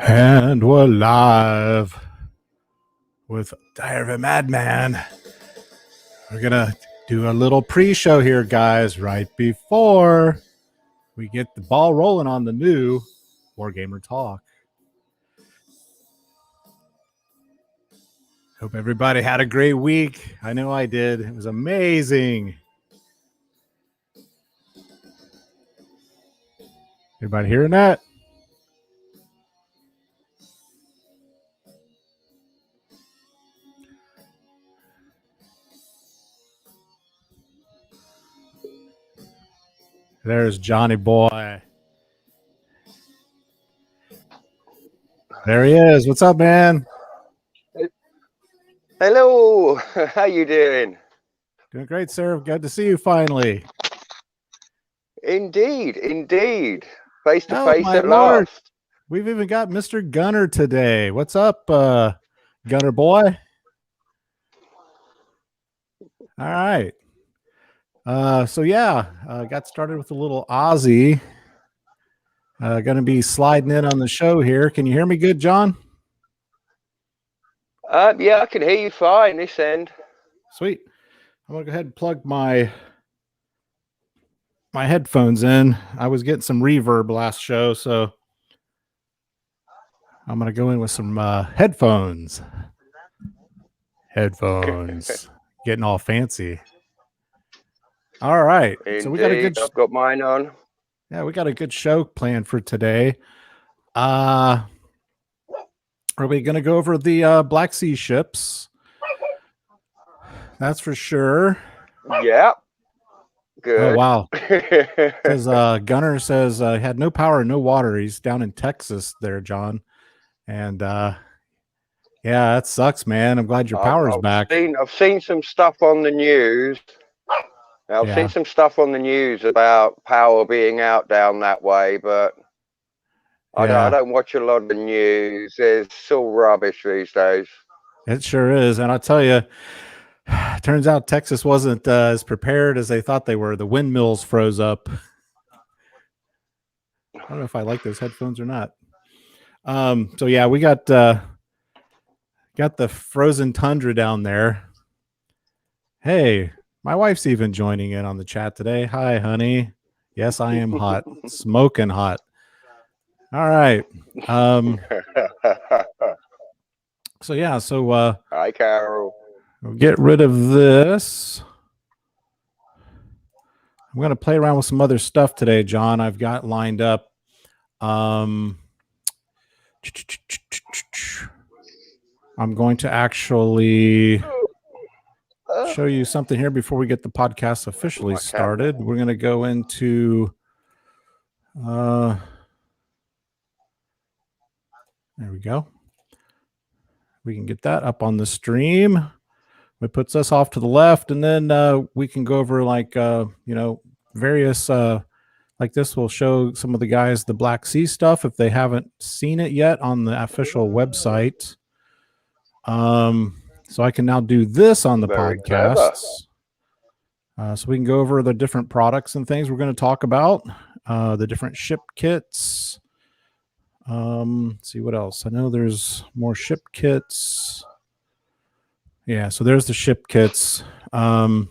And we're live with Diary of a Madman. We're going to do a little pre-show here, guys, right before we get the ball rolling on the new Wargamer Talk. Hope everybody had a great week. I know I did. It was amazing. Everybody hearing that? There's Johnny Boy. There he is. What's up, man? Hello. How you doing? Doing great, sir. Good to see you finally. Indeed. Face to face at Lord. last. We've even got Mr. Gunner today. What's up, Gunner boy? All right. So yeah, got started with a little Aussie. Going to be sliding in on the show here. Can you hear me good, John? Yeah, I can hear you fine this end. Sweet. I'm going to go ahead and plug my headphones in. I was getting some reverb last show, so I'm going to go in with some headphones. Getting all fancy. All right. Indeed. So we got a good I've got mine on. Yeah, we got a good show planned for today. Are we going to go over the Black Sea ships? That's for sure. Yeah. Good. Oh, wow. Because Gunner says he had no power, no water. He's down in Texas there, John. And yeah, that sucks, man. I'm glad your power's back. I've seen some stuff on the news. I've seen some stuff on the news about power being out down that way, but I don't watch a lot of the news. It's all rubbish these days. It sure is. And I'll tell you, it turns out Texas wasn't as prepared as they thought they were. The windmills froze up. I don't know if I like those headphones or not. So yeah, we got the frozen tundra down there. Hey, my wife's even joining in on the chat today. Hi, honey. Yes, I am hot. Smoking hot. All right. So yeah, hi, Carol. We'll get rid of this. I'm going to play around with some other stuff today, John. I've got lined up. I'm going to actually show you something here before we get the podcast officially started. We're going to go into there we go. We can get that up on the stream. It puts us off to the left, and then we can go over like various like this will show some of the guys the Black Sea stuff if they haven't seen it yet on the official website. So I can now do this on the podcasts. So we can go over the different products and things we're going to talk about, the different ship kits. Let's see what else. I know there's more ship kits. Yeah, so there's the ship kits. So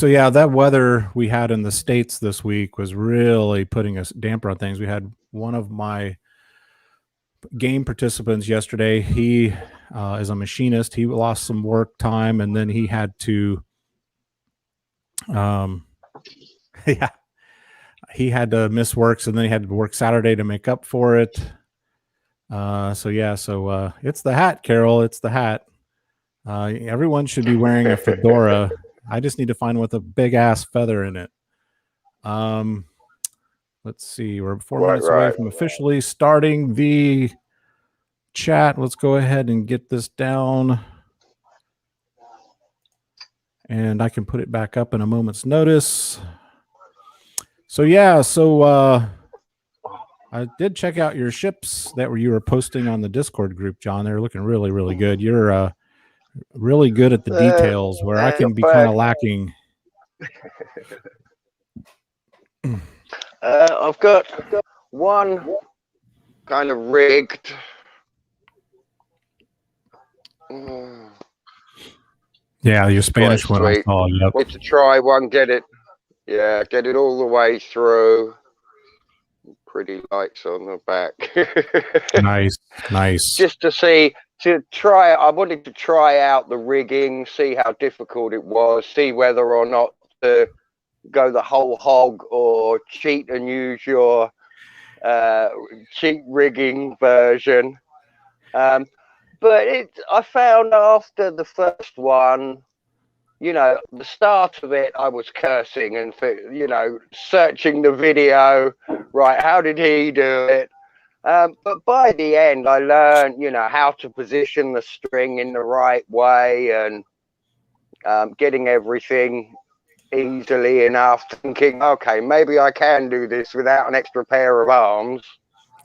yeah, that weather we had in the States this week was really putting a damper on things. We had one of my game participants yesterday. He is a machinist. He lost some work time, and then he had to he had to miss work, so then he had to work Saturday to make up for it. So it's the hat, Carol. It's the hat. Everyone should be wearing a fedora. I just need to find one with a big ass feather in it. Let's see. We're 4 minutes away from officially starting the chat. Let's go ahead and get this down. And I can put it back up in a moment's notice. So yeah, I did check out your ships that you were posting on the Discord group, John. They're looking really, really good. You're really good at the details, where I can be kind of lacking. I've got one kind of rigged. Yeah, your Spanish one I saw. Yep. Get to try one, get it all the way through. Pretty lights on the back. Nice. Just to try. I wanted to try out the rigging, see how difficult it was, see whether or not to go the whole hog or cheat and use your cheat rigging version. But I found after the first one, you know, the start of it, I was cursing and, you know, searching the video, right, how did he do it? But by the end, I learned, you know, how to position the string in the right way and getting everything easily enough, thinking, okay, maybe I can do this without an extra pair of arms.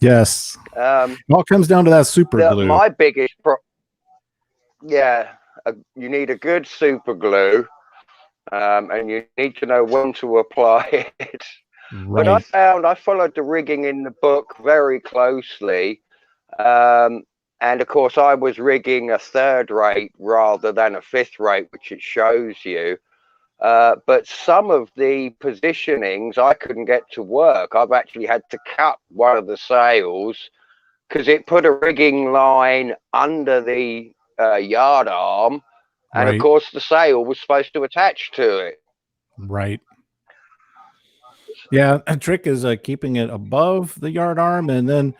Yes. It all comes down to that super glue. My biggest you need a good super glue, and you need to know when to apply it. Right. But I followed the rigging in the book very closely, and of course I was rigging a 3rd rate rather than a 5th rate, which it shows you. But some of the positionings I couldn't get to work. I've actually had to cut one of the sails because it put a rigging line under the yard arm, and of course the sail was supposed to attach to it. Right. Yeah, a trick is keeping it above the yard arm, and then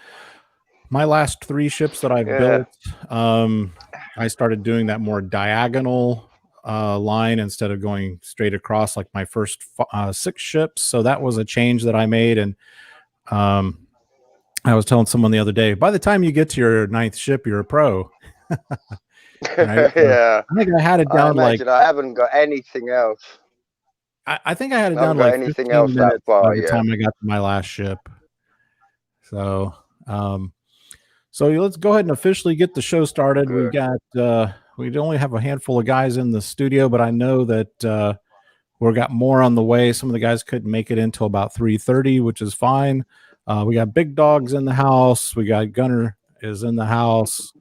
my last 3 ships that I've built, I started doing that more diagonal line instead of going straight across like my first 6 ships. So that was a change that I made, and I was telling someone the other day, by the time you get to your 9th ship, you're a pro. Yeah, I think I had it down like I haven't got anything else. I think I had it down like anything else minutes by the time I got to my last ship. So, so let's go ahead and officially get the show started. Good. We've got we only have a handful of guys in the studio, but I know that we've got more on the way. Some of the guys couldn't make it until about 3:30, which is fine. We got Big Dogs in the house. We got Gunner is in the house,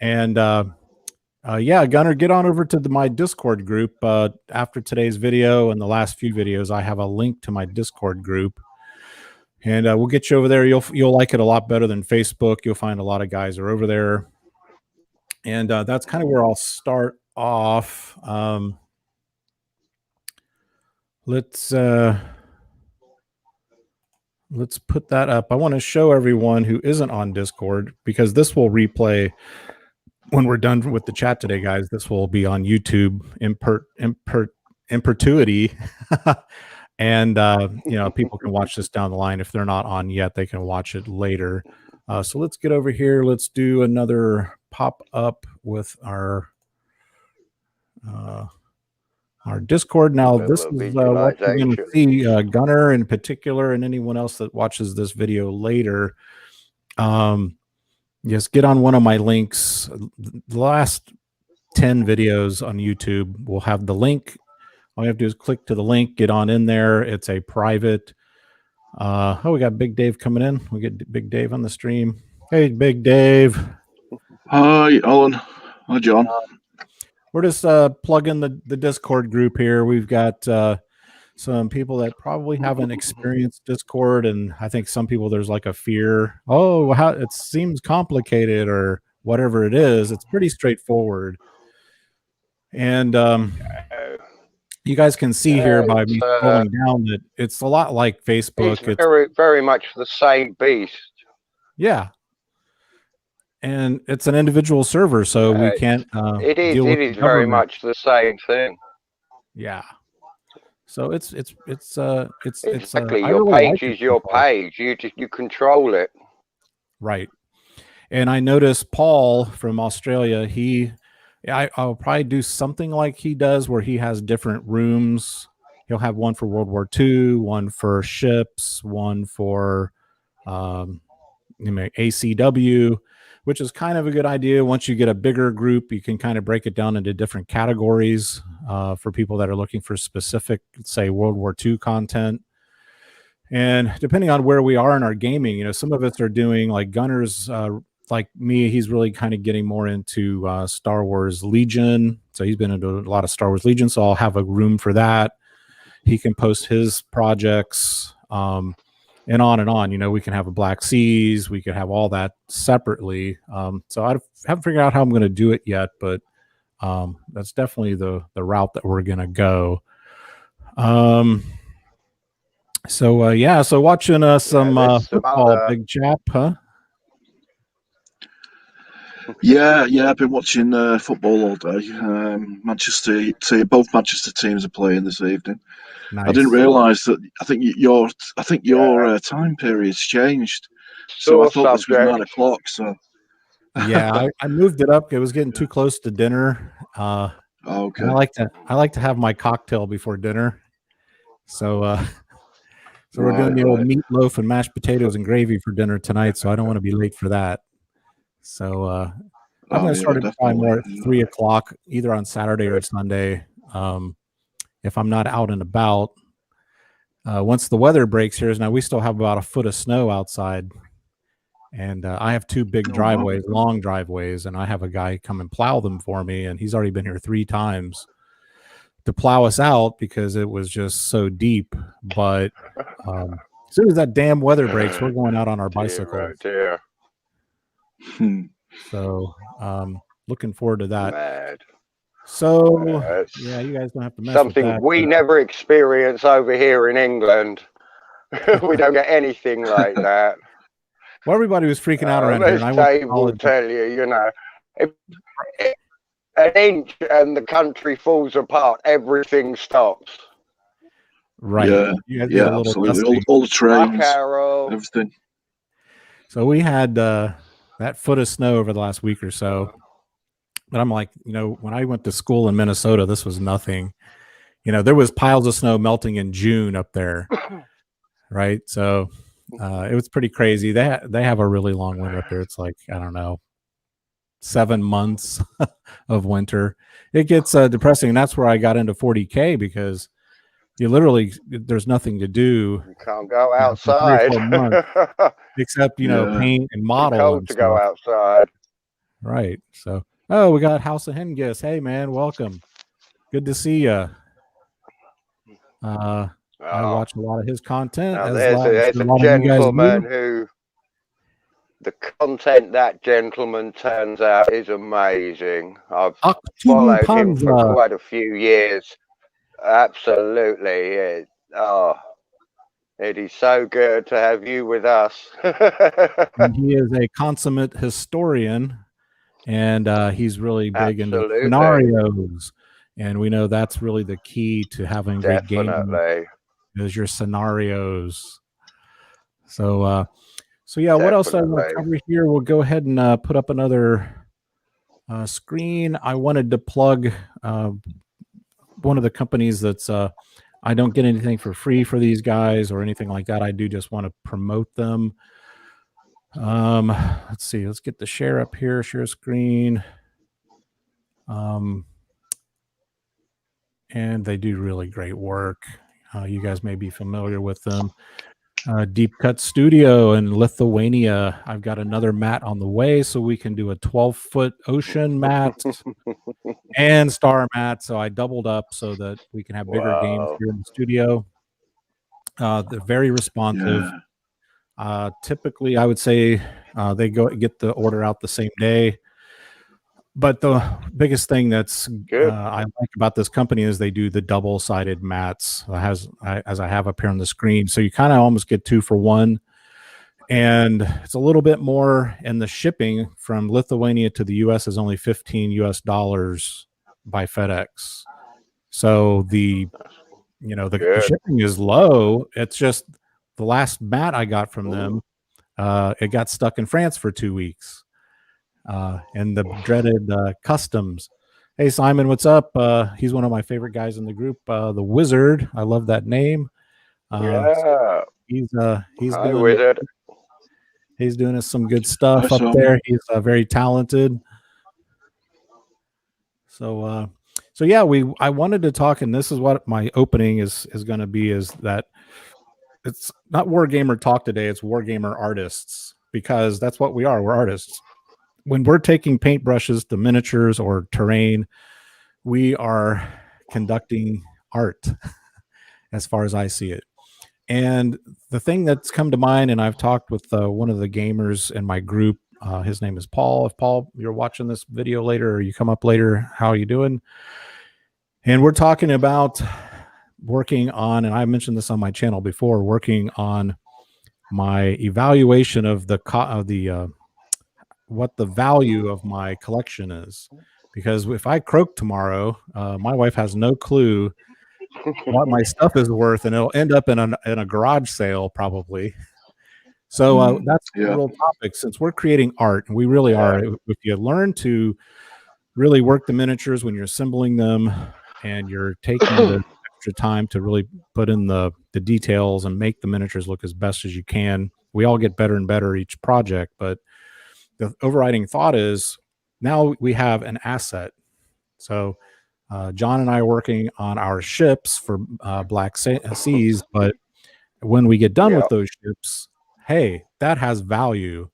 and yeah, Gunner, get on over to my Discord group. After today's video and the last few videos, I have a link to my Discord group, and we'll get you over there. You'll like it a lot better than Facebook. You'll find a lot of guys are over there, and that's kind of where I'll start off. Let's put that up. I want to show everyone who isn't on Discord, because this will replay when we're done with the chat today, guys. This will be on YouTube in perpetuity. And you know, people can watch this down the line. If they're not on yet, they can watch it later. So let's get over here. Let's do another pop up with our Discord. Now, this is what you're going to see, Gunner in particular, and anyone else that watches this video later. Just get on one of my links. The last 10 videos on YouTube will have the link. All you have to do is click to the link, get on in there. It's a private. Oh, we got Big Dave coming in. We get Big Dave on the stream. Hey, Big Dave. Hi, Alan. Hi, John. We're just plugging the Discord group here. We've got some people that probably haven't experienced Discord, and I think some people, there's like a fear. Oh, how it seems complicated or whatever it is. It's pretty straightforward. And you guys can see here by me scrolling down that it's a lot like Facebook. It's very, very much the same beast. Yeah. And it's an individual server, so we can't. It is very much the same thing. Yeah. So it's exactly your page is your page. You control it. Right. And I noticed Paul from Australia. I'll probably do something like he does, where he has different rooms. He'll have one for World War II, one for ships, one for ACW. which is kind of a good idea. Once you get a bigger group, you can kind of break it down into different categories for people that are looking for specific, say, World War II content. And depending on where we are in our gaming, you know, some of us are doing like Gunner's, like me, he's really kind of getting more into Star Wars Legion. So he's been into a lot of Star Wars Legion. So I'll have a room for that. He can post his projects and on and on. You know, we can have a Black Seas. We could have all that separately. So I haven't figured out how I'm going to do it yet, but that's definitely the route that we're going to go. So yeah, so watching some football, big chap, huh? Yeah, I've been watching football all day. Both Manchester teams are playing this evening. Nice. I didn't realise that. I think your time period's changed. So I thought this was 9 o'clock. So yeah, I moved it up. It was getting too close to dinner. Okay. I like to have my cocktail before dinner. So we're doing the old meatloaf and mashed potatoes and gravy for dinner tonight. So I don't want to be late for that. So I'm going to start at probably more at 3 o'clock, either on Saturday or Sunday. If I'm not out and about, once the weather breaks here, now we still have about a foot of snow outside. And I have 2 big driveways, long driveways, and I have a guy come and plow them for me. And he's already been here 3 times to plow us out because it was just so deep. But as soon as that damn weather breaks, we're going out on our bicycles. So looking forward to that. Mad. So yeah, you guys don't have to mess something with that, we never experience over here in England. We don't get anything like that. Well, everybody was freaking out around here, and I will tell you, you know, if an inch and the country falls apart, everything stops. Right. Yeah, absolutely. All the trains, everything. So we had that foot of snow over the last week or so. But I'm like, you know, when I went to school in Minnesota, this was nothing. You know, there was piles of snow melting in June up there. Right. So it was pretty crazy. They have a really long winter up there. It's like, I don't know, 7 months of winter. It gets depressing. And that's where I got into 40K because you literally, there's nothing to do. You can't go outside. Except, you know, paint and model. It's cold to go outside. Right. So, oh, we got House of Hengist. Hey, man, welcome. Good to see you. I watch a lot of his content. There's a gentleman who, the content that gentleman turns out is amazing. I've followed him for quite a few years. Absolutely. It is so good to have you with us. And he is a consummate historian, and he's really big into scenarios. And we know that's really the key to having great gaming is your scenarios. So yeah, what else I want to cover here? We'll go ahead and put up another screen. I wanted to plug one of the companies that's I don't get anything for free for these guys or anything like that. I do just want to promote them. Let's see. Let's get the share up here. Share screen. And they do really great work. You guys may be familiar with them. Deepcut Studio in Lithuania. I've got another mat on the way, so we can do a 12-foot ocean mat and star mat. So I doubled up so that we can have bigger games here in the studio. They're very responsive. Typically, I would say they get the order out the same day. But the biggest thing that's I like about this company is they do the double-sided mats, as I have up here on the screen. So you kind of almost get 2 for 1. And it's a little bit more, and the shipping from Lithuania to the U.S. is only $15 by FedEx. So the shipping is low. It's just the last mat I got from them, it got stuck in France for 2 weeks. And the dreaded customs. Hey, Simon, what's up? He's one of my favorite guys in the group, the Wizard. I love that name. He's Wizard. He's doing us some good stuff up there. He's very talented. So, so yeah, I wanted to talk, and this is what my opening is going to be, is that it's not Wargamer Talk today. It's Wargamer Artists, because that's what we are. We're artists. When we're taking paintbrushes to miniatures or terrain, we are conducting art as far as I see it. And the thing that's come to mind, and I've talked with one of the gamers in my group, his name is Paul. If Paul, you're watching this video later or you come up later, how are you doing? And we're talking about working on, and I mentioned this on my channel before, working on my evaluation of what the value of my collection is. Because if I croak tomorrow, my wife has no clue what my stuff is worth, and it'll end up in a garage sale probably. So that's the real topic. Since we're creating art, and we really are, if you learn to really work the miniatures when you're assembling them, and you're taking the extra time to really put in the details and make the miniatures look as best as you can, we all get better and better each project. But the overriding thought is, now we have an asset. So John and I are working on our ships for Black Seas, but when we get done with those ships, hey, that has value.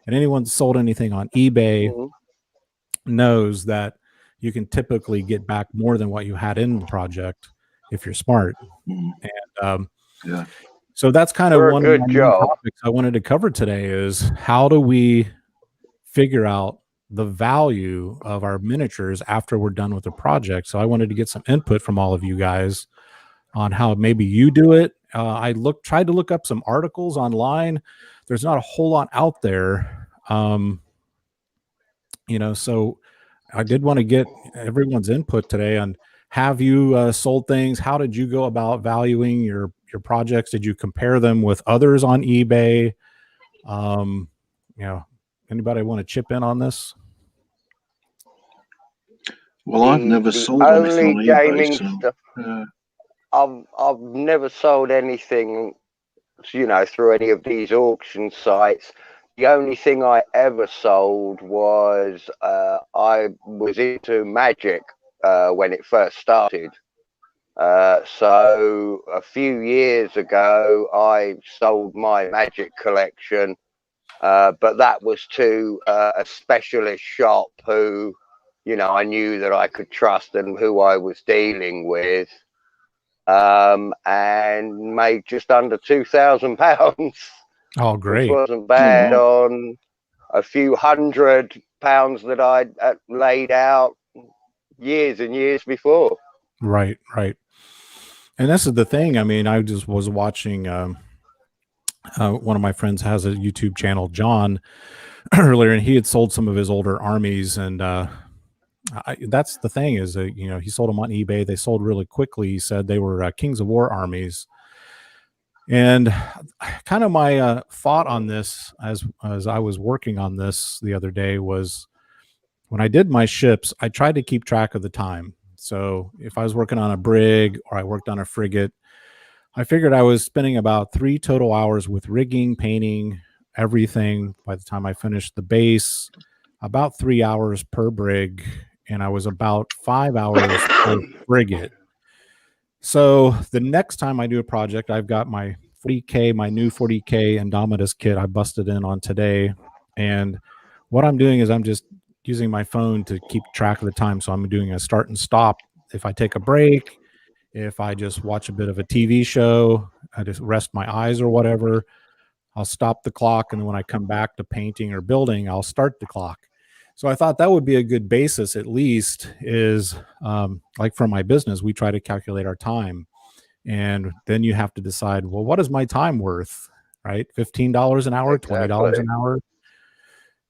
And anyone that's sold anything on eBay knows that you can typically get back more than what you had in the project if you're smart. And so that's kind of one of the topics I wanted to cover today, is how do we figure out the value of our miniatures after we're done with the project. So I wanted to get some input from all of you guys on how maybe you do it. I tried to look up some articles online. There's not a whole lot out there. So I did want to get everyone's input today on, have you sold things? How did you go about valuing your projects? Did you compare them with others on eBay? Anybody want to chip in on this? Well, I've never sold anything on gaming eBay, stuff. I've never sold anything, through any of these auction sites. The only thing I ever sold was I was into magic when it first started. So a few years ago, I sold my magic collection, but that was to a specialist shop who, I knew that I could trust and who I was dealing with, and made just under £2,000. Oh, great. Which wasn't bad on a few £100 that I'd laid out years and years before. Right. And this is the thing. I mean, I just was watching, one of my friends has a YouTube channel, John, earlier, and he had sold some of his older armies. And that's the thing, is that, he sold them on eBay. They sold really quickly. He said they were Kings of War armies. And kind of my thought on this as I was working on this the other day was, when I did my ships, I tried to keep track of the time. So if I was working on a brig or I worked on a frigate, I figured I was spending about 3 total hours with rigging, painting, everything. By the time I finished the base, about 3 hours per brig, and I was about 5 hours per frigate. So the next time I do a project, I've got my 40K, my new 40K Indomitus kit I busted in on today. And what I'm doing is I'm just using my phone to keep track of the time. So I'm doing a start and stop. If I take a break, if I just watch a bit of a TV show, I just rest my eyes or whatever, I'll stop the clock. And then when I come back to painting or building, I'll start the clock. So I thought that would be a good basis, at least, is like for my business, we try to calculate our time. And then you have to decide, well, what is my time worth, right? $15 an hour, $20 an hour.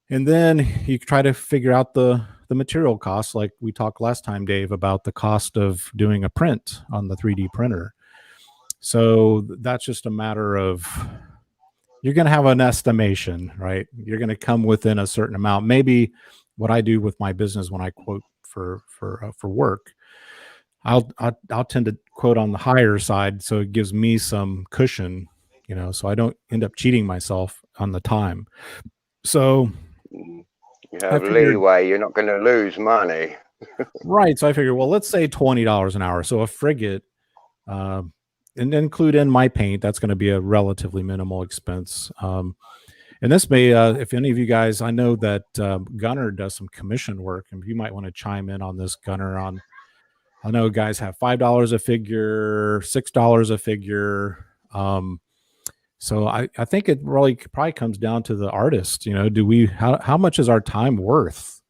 And then you try to figure out the material costs, like we talked last time, Dave, about the cost of doing a print on the 3D printer. So that's just a matter of, you're going to have an estimation, right? You're going to come within a certain amount. Maybe what I do with my business when I quote for work, I'll tend to quote on the higher side, so it gives me some cushion, you know, so I don't end up cheating myself on the time. So you have leeway. You're not going to lose money. Right. So I figured, well, let's say $20 an hour. So a frigate, and include in my paint, that's going to be a relatively minimal expense. And this may, if any of you guys, I know that Gunner does some commission work, and you might want to chime in on this, Gunner. I know guys have $5 a figure, $6 a figure. So I think it really probably comes down to the artist. You know, how much is our time worth?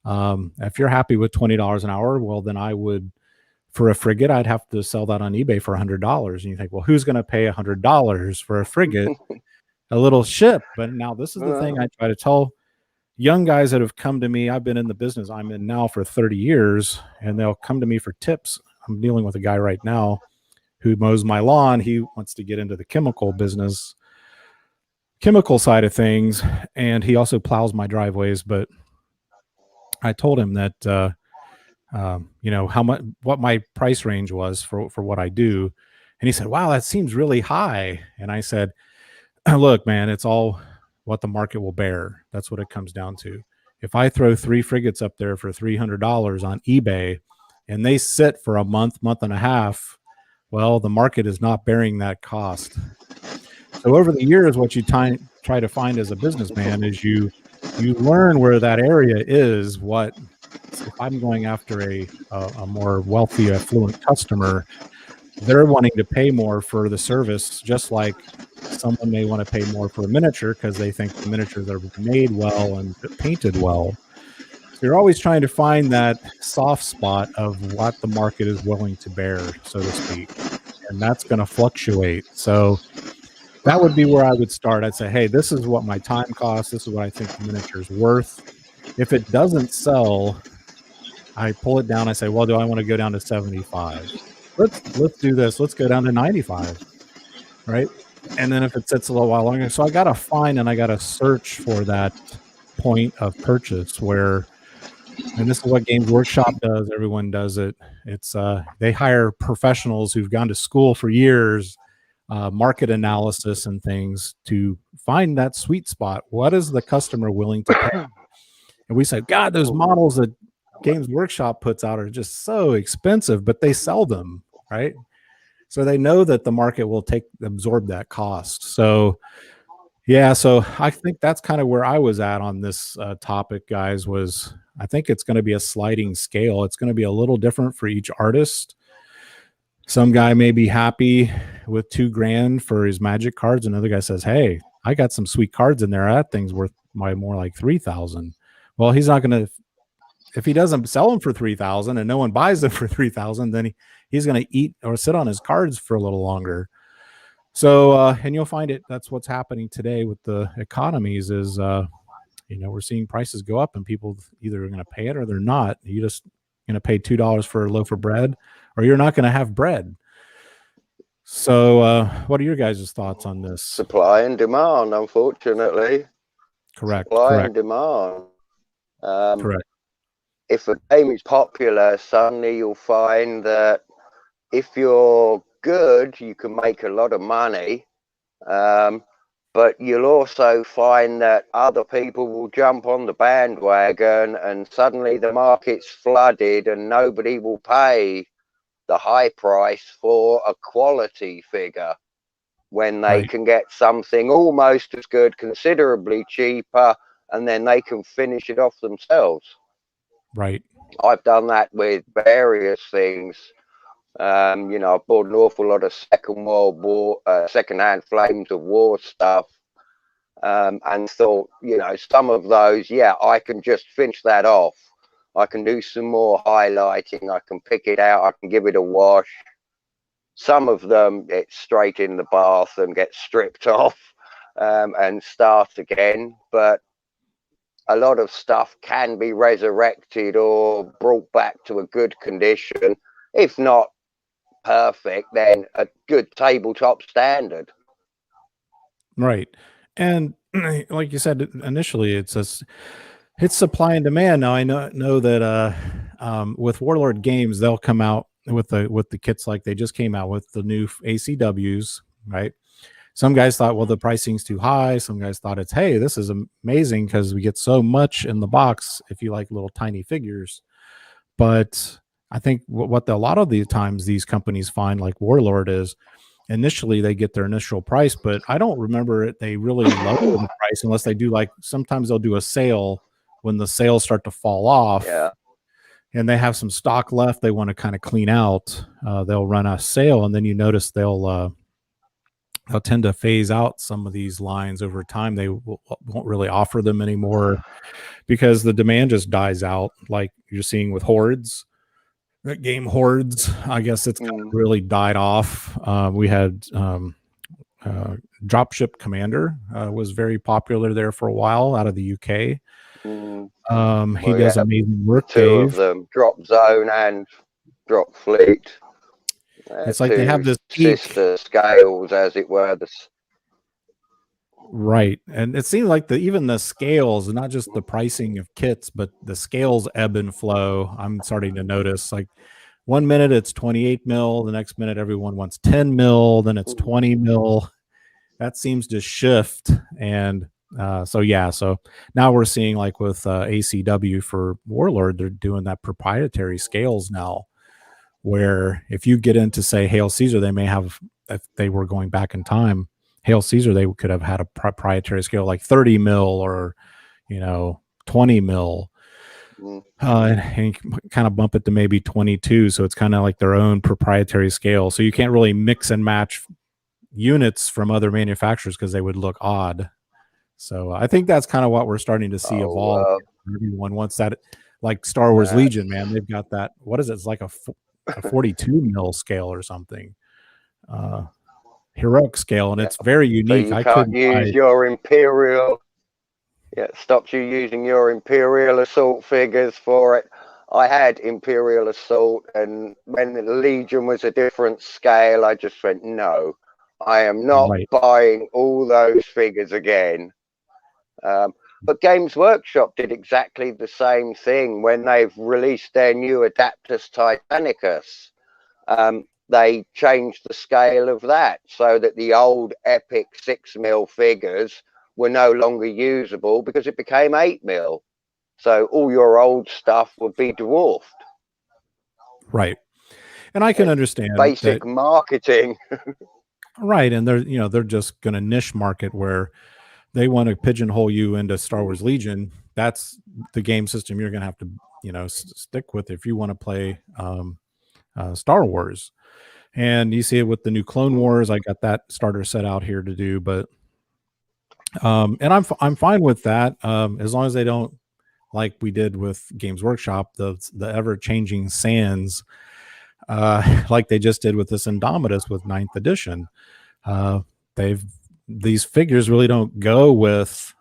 If you're happy with $20 an hour, well, then I would, for a frigate, I'd have to sell that on eBay for $100. And you think, well, who's going to pay $100 for a frigate? A little ship. But now this is the thing I try to tell young guys that have come to me. I've been in the business I'm in now for 30 years, and they'll come to me for tips. I'm dealing with a guy right now who mows my lawn. He wants to get into the chemical side of things, and he also plows my driveways. But I told him that you know, what my price range was for what I do, and he said, "Wow, that seems really high." And I said, "Look, man, it's all what the market will bear. That's what it comes down to. If I throw 3 frigates up there for $300 on eBay, and they sit for a month and a half, well, the market is not bearing that cost." So over the years, what you try to find as a businessman is you learn where that area is. If I'm going after a more wealthy, affluent customer, they're wanting to pay more for the service, just like someone may want to pay more for a miniature because they think the miniatures are made well and painted well. So you're always trying to find that soft spot of what the market is willing to bear, so to speak, and that's going to fluctuate. So that would be where I would start. I'd say, hey, this is what my time costs. This is what I think the miniature is worth. If it doesn't sell, I pull it down. I say, well, do I want to go down to 75? Let's do this. Let's go down to 95, right? And then if it sits a little while longer, so I got to find and I got to search for that point of purchase where, and this is what Games Workshop does. Everyone does it. It's they hire professionals who've gone to school for years, market analysis and things to find that sweet spot. What is the customer willing to pay? And we say, God, those models that Games Workshop puts out are just so expensive, but they sell them, right? So they know that the market will absorb that cost. So yeah, so I think that's kind of where I was at on this topic, guys, was I think it's going to be a sliding scale. It's going to be a little different for each artist. Some guy may be happy with $2,000 for his magic cards. Another guy says, hey, I got some sweet cards in there. That thing's worth more like 3,000. Well, he's not going to, if he doesn't sell them for 3,000 and no one buys them for 3,000, then he's going to eat or sit on his cards for a little longer. So, and you'll find that's what's happening today with the economies is, you know, we're seeing prices go up and people either are going to pay it or they're not. You just going to pay $2 for a loaf of bread or you're not going to have bread. So, what are your guys' thoughts on this? Supply and demand, unfortunately. Correct. Supply and demand. Correct. If a game is popular, suddenly you'll find that if you're good, you can make a lot of money. But you'll also find that other people will jump on the bandwagon and suddenly the market's flooded and nobody will pay the high price for a quality figure when they can get something almost as good, considerably cheaper, and then they can finish it off themselves. Right. I've done that with various things. You know, I've bought an awful lot of Second World War, secondhand Flames of War stuff, and thought, you know, some of those, yeah, I can just finish that off. I can do some more highlighting. I can pick it out. I can give it a wash. Some of them, it's straight in the bath and get stripped off and start again. But a lot of stuff can be resurrected or brought back to a good condition. If not perfect, then a good tabletop standard. Right. And like you said initially, it's supply and demand. Now I know that with Warlord Games, they'll come out with the kits like they just came out with the new ACWs, right? some guys thought, well, the pricing's too high. Some guys thought it's, hey, this is amazing because we get so much in the box if you like little tiny figures. But I think what a lot of the times these companies find, like Warlord, is initially they get their initial price, but I don't remember it. They really lower the price unless they do, like, sometimes they'll do a sale when the sales start to fall off. Yeah. And they have some stock left they want to kind of clean out. They'll run a sale, and then you notice they'll tend to phase out some of these lines over time. They won't really offer them anymore because the demand just dies out, like you're seeing with Hordes. Game Hordes, I guess it's kind of really died off. We had Dropship Commander was very popular there for a while out of the UK. He does amazing work. Two of them, Drop Zone and Drop Fleet. It's like they have this sister scales, as it were. Right. And it seems like even the scales, not just the pricing of kits, but the scales ebb and flow. I'm starting to notice, like, 1 minute it's 28 mil, the next minute everyone wants 10 mil, then it's 20 mil. That seems to shift. And so now we're seeing, like with ACW for Warlord, they're doing that proprietary scales now, where if you get into, say, Hail Caesar, they may have, if they were going back in time, Hail Caesar, they could have had a proprietary scale like 30 mil or 20 mil, and kind of bump it to maybe 22. So it's kind of like their own proprietary scale. So you can't really mix and match units from other manufacturers because they would look odd. So I think that's kind of what we're starting to see evolve. Everyone wants that, like Star Wars Legion, man. They've got that. What is it? It's like a 42 mil scale or something. Heroic scale, and it's very unique. So you can't use your Imperial. Yeah, it stops you using your Imperial Assault figures for it. I had Imperial Assault, and when the Legion was a different scale, I just went, no, I am not buying all those figures again. But Games Workshop did exactly the same thing when they've released their new Adaptus Titanicus. They changed the scale of that so that the old epic 6 mil figures were no longer usable because it became 8 mil. So all your old stuff would be dwarfed. Right. And I can understand basic marketing. Right. And they're just going to niche market where they want to pigeonhole you into Star Wars Legion. That's the game system you're going to have to, stick with if you want to play Star Wars. And you see it with the new Clone Wars. I got that starter set out here to do, but and I'm fine with that as long as they don't, like we did with Games Workshop, the ever changing sands, like they just did with this Indomitus with 9th edition. These figures really don't go with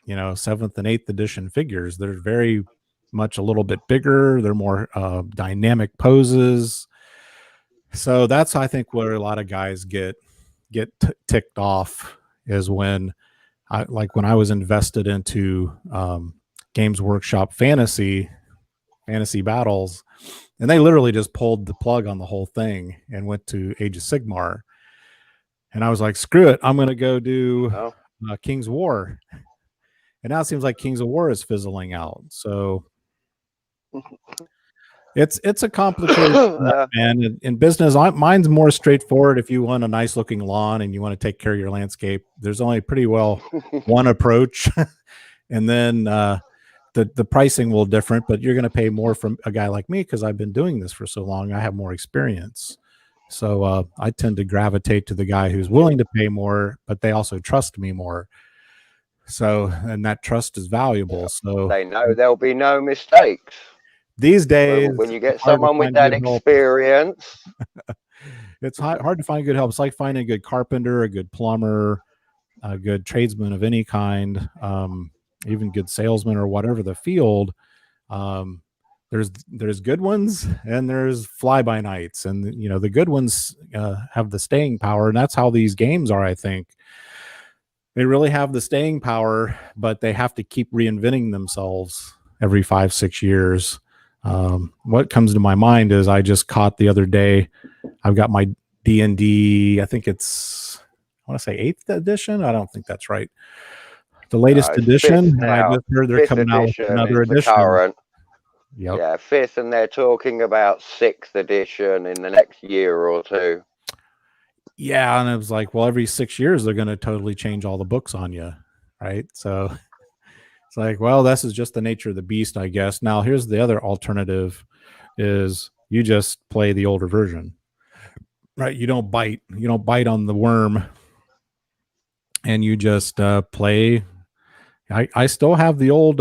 7th and 8th edition figures. They're very much a little bit bigger. They're more dynamic poses. So that's, I think, where a lot of guys get ticked off is when I was invested into Games Workshop fantasy battles, and they literally just pulled the plug on the whole thing and went to Age of Sigmar. And I was like, screw it, I'm going to go do King's War. And now it seems like Kings of War is fizzling out. So it's a complicated man. In business, mine's more straightforward. If you want a nice looking lawn and you want to take care of your landscape, there's only pretty well one approach. And then the pricing will different, but you're going to pay more from a guy like me because I've been doing this for so long. I have more experience. So I tend to gravitate to the guy who's willing to pay more, but they also trust me more. So, and that trust is valuable. So they know there'll be no mistakes. These days, when you get someone with that experience, it's hard to find good help. It's like finding a good carpenter, a good plumber, a good tradesman of any kind, even good salesman or whatever the field. There's good ones and there's fly-by-nights, and the good ones have the staying power, and that's how these games are. I think they really have the staying power, but they have to keep reinventing themselves every 5-6 years. What comes to my mind is I just caught the other day, I've got my D&D, I think it's want to say 8th edition. I don't think that's right. The latest edition. And I just heard they're coming out with another edition. Current. Yep. Yeah, 5th, and they're talking about 6th edition in the next year or two. Yeah, and it was like, well, every 6 years they're going to totally change all the books on you, right? So it's like, well, this is just the nature of the beast, I guess. Now, here's the other alternative: is you just play the older version, right? You don't bite on the worm, and you just play. I still have the old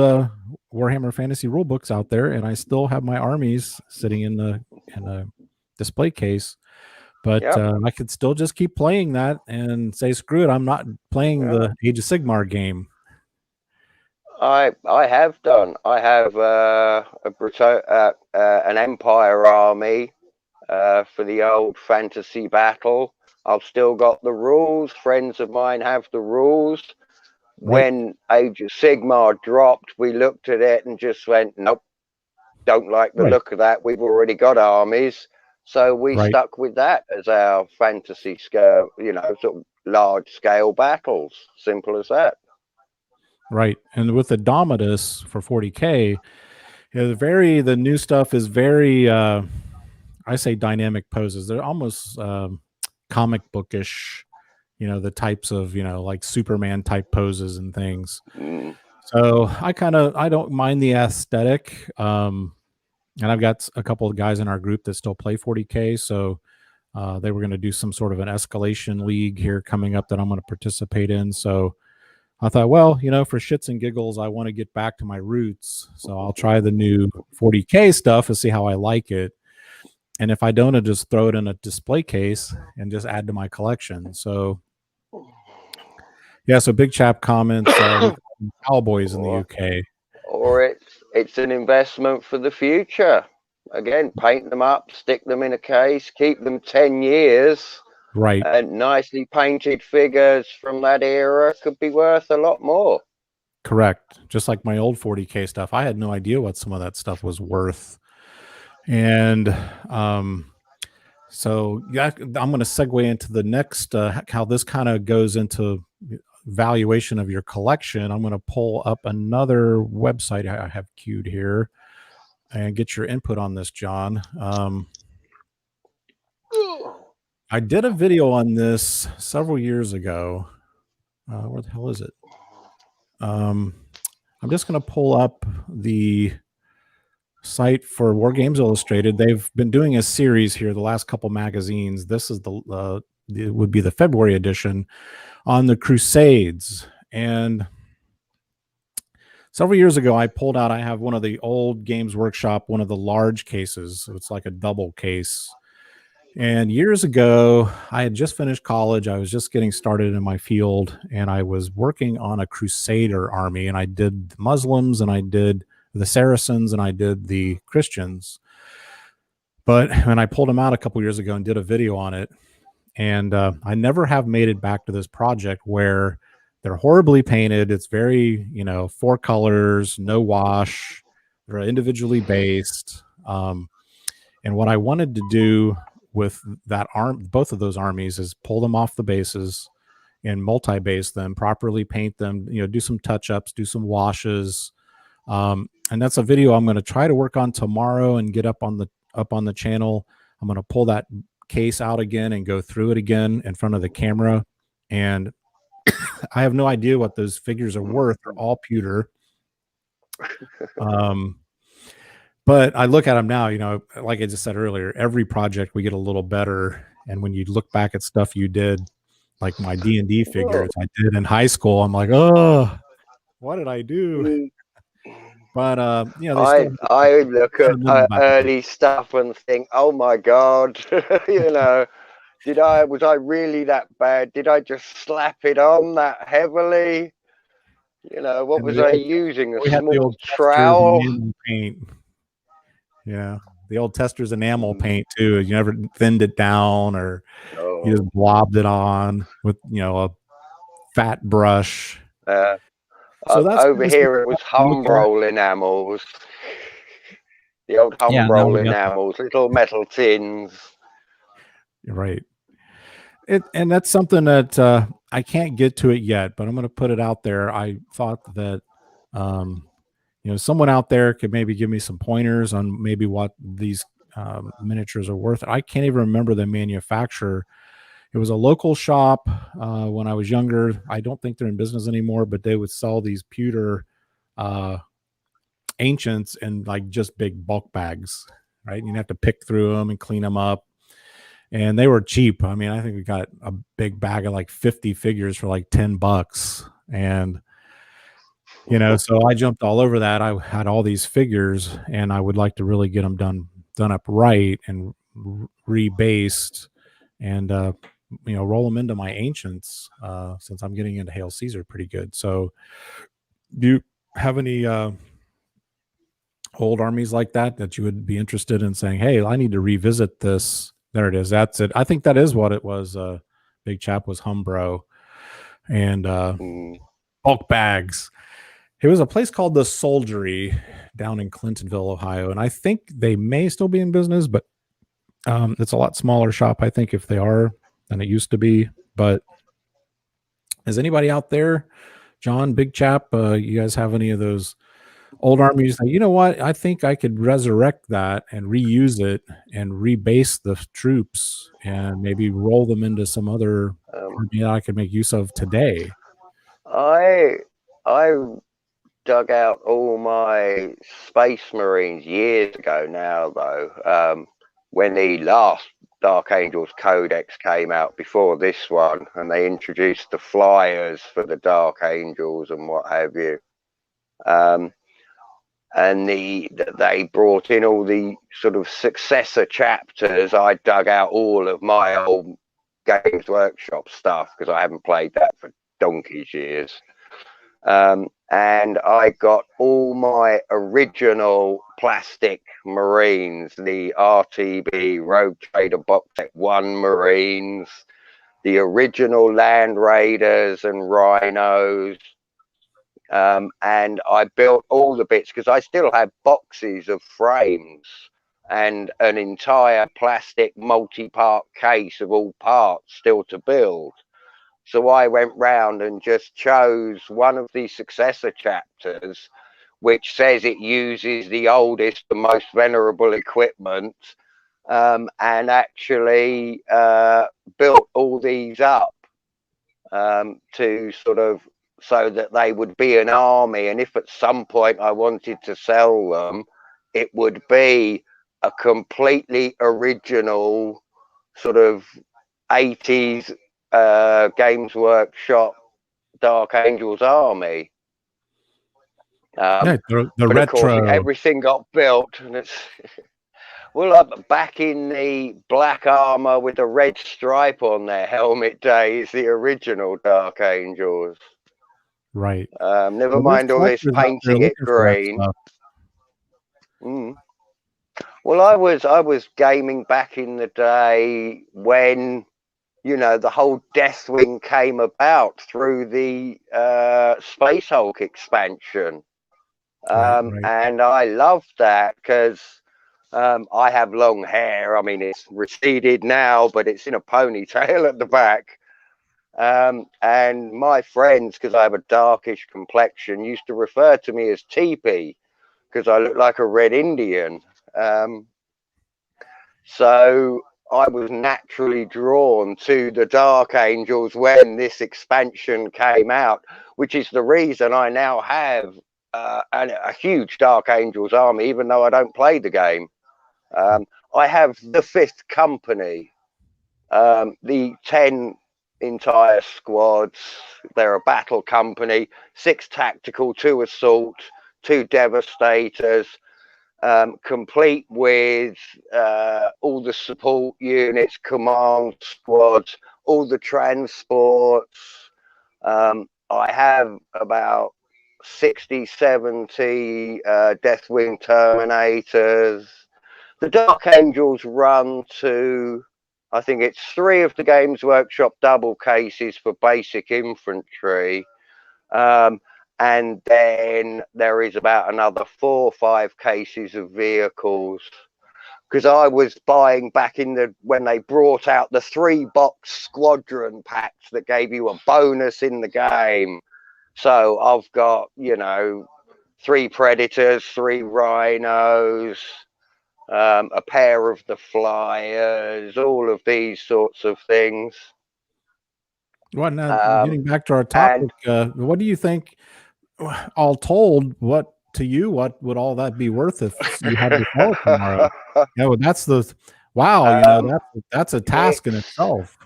Warhammer Fantasy rule books out there, and I still have my armies sitting in a display case. But I could still just keep playing that and say, screw it, I'm not playing the Age of Sigmar game. I have done. I have an Empire army for the old fantasy battle. I've still got the rules. Friends of mine have the rules. Right. When Age of Sigmar dropped, we looked at it and just went, nope, don't like the look of that. We've already got armies. So we stuck with that as our fantasy scale, sort of large scale battles. Simple as that. Right. And with the Domitus for 40K, the new stuff is very, I say dynamic poses. They're almost comic bookish, the types of, like Superman type poses and things. So I don't mind the aesthetic. And I've got a couple of guys in our group that still play 40K. So they were going to do some sort of an escalation league here coming up that I'm going to participate in. So I thought, well, for shits and giggles, I want to get back to my roots. So I'll try the new 40K stuff and see how I like it. And if I don't, I'll just throw it in a display case and just add to my collection. So, yeah, so Big Chap comments, Cowboys in the UK. Or it's an investment for the future. Again, paint them up, stick them in a case, keep them 10 years. Right. And nicely painted figures from that era could be worth a lot more. Correct. Just like my old 40K stuff. I had no idea what some of that stuff was worth. And so yeah, I'm going to segue into the next, how this kind of goes into valuation of your collection. I'm going to pull up another website I have queued here and get your input on this, John. I did a video on this several years ago. Where the hell is it? I'm just going to pull up the site for War Games Illustrated. They've been doing a series here, the last couple magazines. This is it would be the February edition on the Crusades. And several years ago, I pulled out, I have one of the old Games Workshop, one of the large cases. So it's like a double case. And years ago, I had just finished college. I was just getting started in my field, and I was working on a Crusader army, and I did the Muslims, and I did the Saracens, and I did the Christians. But when I pulled them out a couple years ago and did a video on it, and I never have made it back to this project where they're horribly painted. It's very, 4 colors, no wash. They're individually based. And what I wanted to do with that both of those armies is pull them off the bases and multi-base them, properly paint them, do some touch-ups, do some washes. And that's a video I'm going to try to work on tomorrow and get up on the channel. I'm going to pull that case out again and go through it again in front of the camera. And I have no idea what those figures are worth. They're all pewter. But I look at them now, like I just said earlier, every project we get a little better. And when you look back at stuff you did, like my D&D figures I did in high school, I'm like, oh, what did I do? But I look at early stuff and think, oh my God, was I really that bad? Did I just slap it on that heavily? What was I using? A small trowel? Paint. Yeah, the old Tester's enamel paint too. You never thinned it down, or you just blobbed it on with a fat brush. So that's over here. It was Humbrol enamels. The old Humbrol enamels, little metal tins. Right. And that's something that I can't get to it yet, but I'm going to put it out there. I thought that, someone out there could maybe give me some pointers on maybe what these miniatures are worth. I can't even remember the manufacturer. It was a local shop when I was younger. I don't think they're in business anymore, but they would sell these pewter ancients in like just big bulk bags, right? You'd have to pick through them and clean them up. And they were cheap. I mean, I think we got a big bag of like 50 figures for like $10. And, so I jumped all over that. I had all these figures and I would like to really get them done up right and rebased and, roll them into my ancients since I'm getting into Hail Caesar pretty good. So do you have any old armies like that you would be interested in saying, hey, I need to revisit this? There it is. That's it. I think that is what it was. Big Chap was Humbro and bulk bags. It was a place called the Soldiery down in Clintonville, Ohio. And I think they may still be in business, but it's a lot smaller shop, I think, if they are, than it used to be. But is anybody out there, John, Big Chap, you guys have any of those old armies that, you know what, I think I could resurrect that and reuse it and rebase the troops and maybe roll them into some other army that I could make use of today? I dug out all my Space Marines years ago now, though, when the last Dark Angels Codex came out before this one, and they introduced the flyers for the Dark Angels and what have you. And they brought in all the sort of successor chapters. I dug out all of my old Games Workshop stuff because I haven't played that for donkey's years. And I got all my original plastic Marines, the RTB Rogue Trader Box Set 1 Marines, the original Land Raiders and Rhinos. And I built all the bits because I still have boxes of frames and an entire plastic multi-part case of all parts still to build. So I went round and just chose one of the successor chapters, which says it uses the oldest and most venerable equipment, and actually built all these up to sort of, so that they would be an army. And if at some point I wanted to sell them, it would be a completely original sort of 80s Games Workshop Dark Angels army. The but retro. Of course, everything got built, and it's well, back in the black armor with the red stripe on their helmet days, the original Dark Angels. Right. Never mind all this painting it green. Well, I was gaming back in the day when, the whole Deathwing came about through the Space Hulk expansion. Right. And I loved that because I have long hair. I mean, it's receded now, but it's in a ponytail at the back. And my friends, because I have a darkish complexion, used to refer to me as Teepee because I look like a Red Indian. So I was naturally drawn to the Dark Angels when this expansion came out, which is the reason I now have a huge Dark Angels army, even though I don't play the game. I have the 5th company, the 10 entire squads. They're a battle company, 6 tactical, 2 assault, 2 devastators, complete with all the support units, command squads, all the transports. I have about 60, 70 Deathwing Terminators. The Dark Angels run to, I think it's 3 of the Games Workshop double cases for basic infantry. And then there is about another 4 or 5 cases of vehicles. because I was buying back in when they brought out the 3-box squadron packs that gave you a bonus in the game. So I've got, you know, 3 predators, 3 rhinos, a pair of the flyers, all of these sorts of things. Well, now, getting back to our topic, what do you think, all told, what would all that be worth if you had to sell it tomorrow? Yeah, well, that's the wow, you know, that's a task in itself.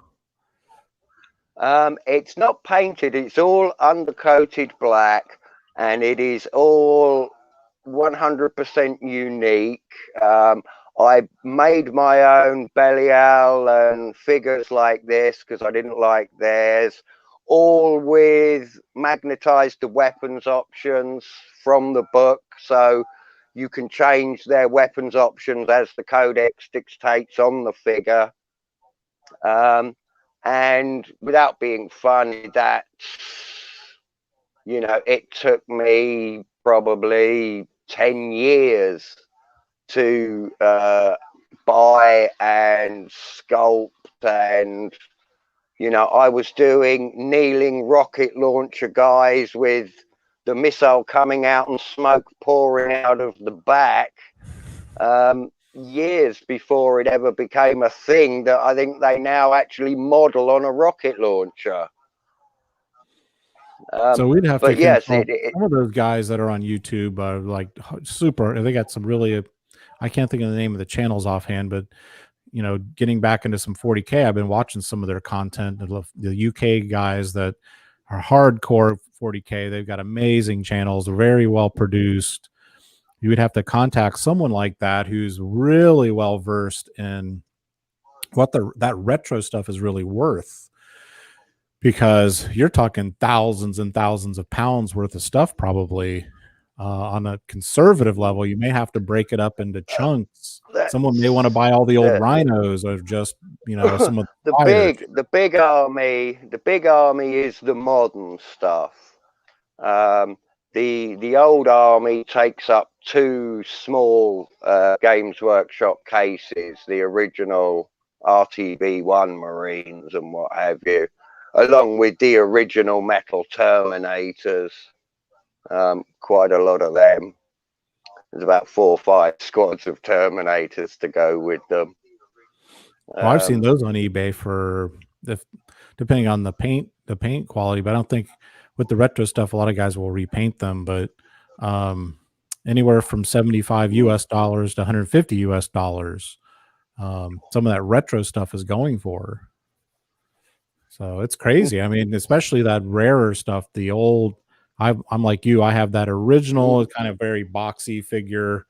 It's not painted, it's all undercoated black, and it is all 100% unique. I made my own Belial and figures like this because I didn't like theirs, all with magnetized weapons options from the book, so you can change their weapons options as the codex dictates on the figure. And without being funny, that, you know, it took me probably 10 years to buy and sculpt, and, you know, I was doing kneeling rocket launcher guys with the missile coming out and smoke pouring out of the back, years before it ever became a thing that I think they now actually model on a rocket launcher. So we'd have to yes, some of those guys that are on YouTube are like super. They got some really, I can't think of the name of the channels offhand, but you know, getting back into some 40K, I've been watching some of their content. The UK guys that are hardcore 40K, they've got amazing channels, very well produced. You would have to contact someone like that who's really well versed in what that retro stuff is really worth, because you're talking thousands and thousands of pounds worth of stuff probably. On a conservative level, you may have to break it up into chunks. Someone may want to buy all the old rhinos, or just, you know, some of the big army. The big army is the modern stuff. The old army takes up 2 small Games Workshop cases, the original RTB1 Marines and what have you, along with the original metal Terminators. Quite a lot of them. There's about 4 or 5 squads of Terminators to go with them. Well, I've seen those on eBay for depending on the paint quality, but I don't think with the retro stuff a lot of guys will repaint them, but anywhere from $75 US to $150 US. Some of that retro stuff is going for. So it's crazy. I mean, especially that rarer stuff, the old, I'm like you, I have that original kind of very boxy figure,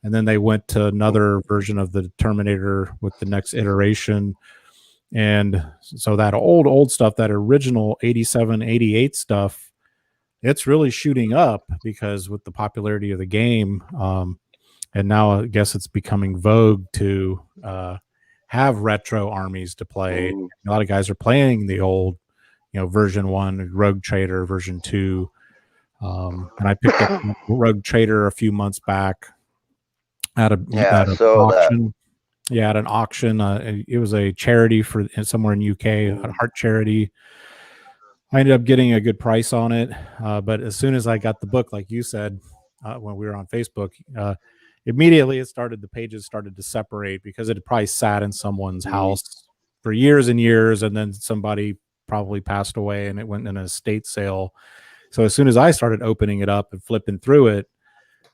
and then they went to another version of the Terminator with the next iteration. And so that old stuff, that original 87, 88 stuff, it's really shooting up because with the popularity of the game, and now I guess it's becoming vogue to have retro armies to play. A lot of guys are playing the old, you know, version 1, Rogue Trader, version 2. And I picked up Rogue Trader a few months back at an auction. Yeah, at an auction. It was a charity for somewhere in UK, a heart charity. I ended up getting a good price on it. But as soon as I got the book, like you said, when we were on Facebook, immediately the pages started to separate because it had probably sat in someone's house for years and years, and then somebody probably passed away and it went in an estate sale. So as soon as I started opening it up and flipping through it,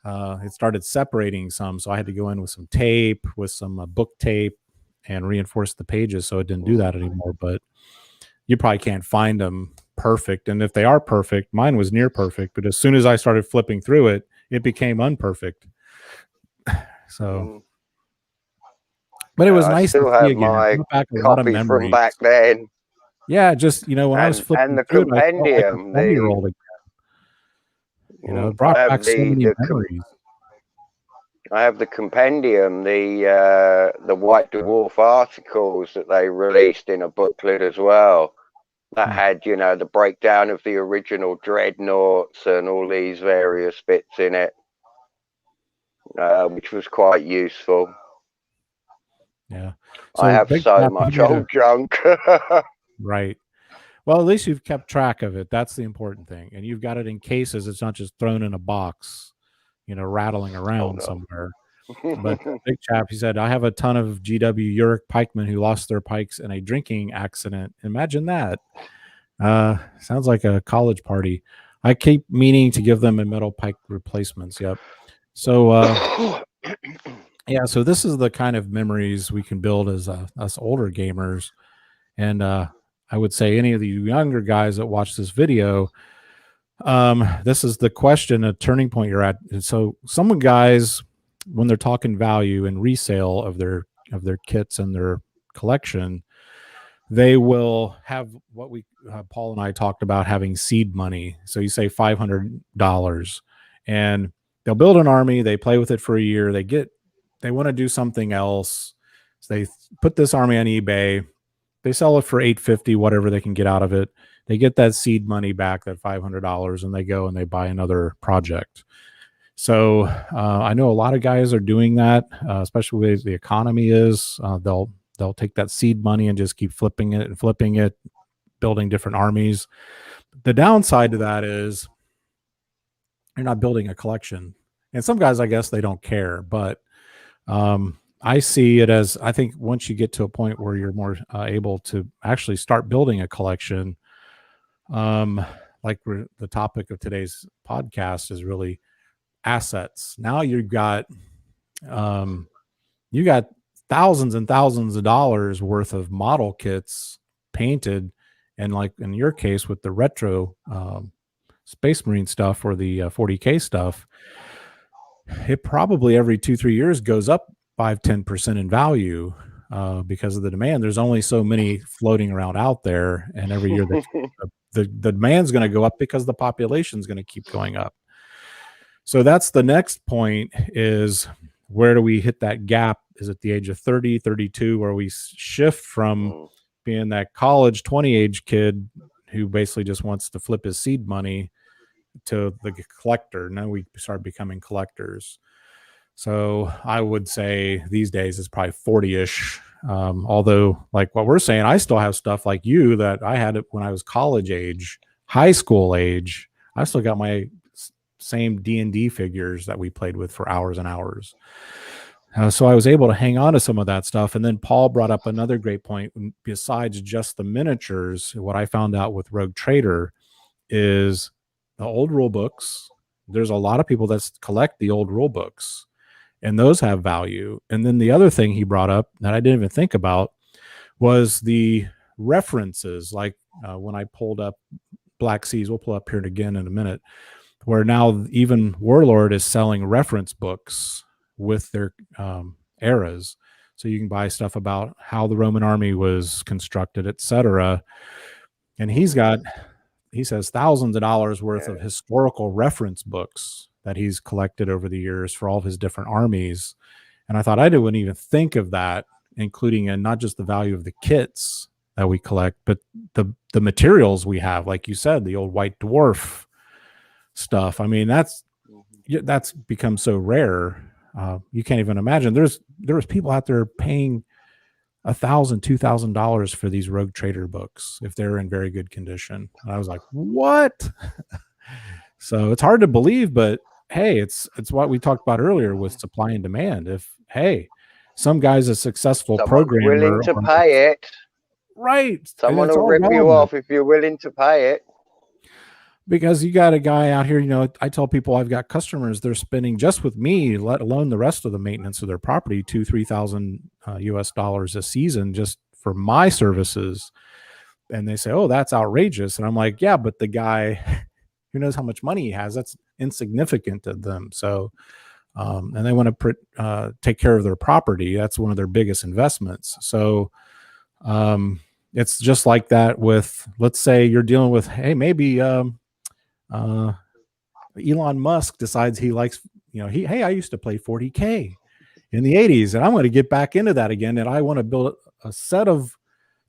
it started separating some. So I had to go in with some tape, with some book tape, and reinforce the pages so it didn't do that anymore. But you probably can't find them perfect. And if they are perfect, mine was near perfect. But as soon as I started flipping through it, it became unperfect. So, but it was nice to see again. Back a lot of memories from back then. Yeah, just, you know, when I was flipping and the through Compendium, it, I felt like a 20-year-old again. You know, it brought back so many memories. I have the Compendium, the White Dwarf articles that they released in a booklet as well. That had, you know, the breakdown of the original dreadnoughts and all these various bits in it, which was quite useful. Yeah. I have big so chap, much old junk. Right. Well, at least you've kept track of it. That's the important thing. And you've got it in cases. It's not just thrown in a box, rattling around somewhere. But big chap, he said, I have a ton of GW Uric pikemen who lost their pikes in a drinking accident. Imagine that. Sounds like a college party. I keep meaning to give them a metal pike replacements. Yep. So, yeah, so this is the kind of memories we can build as us older gamers. And I would say any of the younger guys that watch this video, this is the question, a turning point you're at. And so some guys, when they're talking value and resale of their kits and their collection, they will have what we Paul and I talked about, having seed money. So you say $500, and they'll build an army, they play with it for a year, they want to do something else, so they put this army on eBay, they sell it for $850, whatever they can get out of it. They get that seed money back, that $500, and they go and they buy another project. So I know a lot of guys are doing that, especially with the economy is. They'll take that seed money and just keep flipping it, building different armies. The downside to that is you're not building a collection. And some guys, I guess, they don't care. But I see it as, I think once you get to a point where you're more able to actually start building a collection, like the topic of today's podcast is really assets. Now you've got thousands and thousands of dollars worth of model kits painted, and like in your case with the retro Space Marine stuff or the 40K stuff, it probably every 2-3 years goes up 5-10% in value because of the demand. There's only so many floating around out there, and every year the demand's going to go up because the population's going to keep going up. So that's the next point, is where do we hit that gap? Is it the age of 30, 32, where we shift from being that college 20 age kid who basically just wants to flip his seed money to the collector? Now we start becoming collectors. So I would say these days it's probably 40-ish. Although, like what we're saying, I still have stuff like you that I had it when I was college age, high school age. I still got my same D&D figures that we played with for hours and hours. So I was able to hang on to some of that stuff. And then Paul brought up another great point. Besides just the miniatures, what I found out with Rogue Trader is the old rule books. There's a lot of people that collect the old rule books, and those have value. And then the other thing he brought up that I didn't even think about was the references. Like when I pulled up Black Seas, we'll pull up here again in a minute, where now even Warlord is selling reference books with their eras. So you can buy stuff about how the Roman army was constructed, etc. And he says thousands of dollars worth of historical reference books that he's collected over the years for all of his different armies. And I thought I wouldn't even think of that, including in not just the value of the kits that we collect, but the materials we have, like you said, the old White Dwarf stuff. I mean, that's become so rare. You can't even imagine. There was people out there paying $1,000, $2,000 for these Rogue Trader books if they're in very good condition. And I was like, what? So it's hard to believe, but hey, it's what we talked about earlier with supply and demand. If some guy's a successful programmer, willing to pay it, right? Someone will rip you off if you're willing to pay it. Because you got a guy out here, I tell people I've got customers, they're spending just with me, let alone the rest of the maintenance of their property, $2,000-3,000 US dollars a season just for my services. And they say, oh, that's outrageous. And I'm like, yeah, but the guy who knows how much money he has, that's insignificant to them. So, and they want to take care of their property. That's one of their biggest investments. So, it's just like that with, let's say you're dealing with, hey, maybe, Elon Musk decides he likes, hey, I used to play 40K in the 80s, and I'm going to get back into that again. And I want to build a set of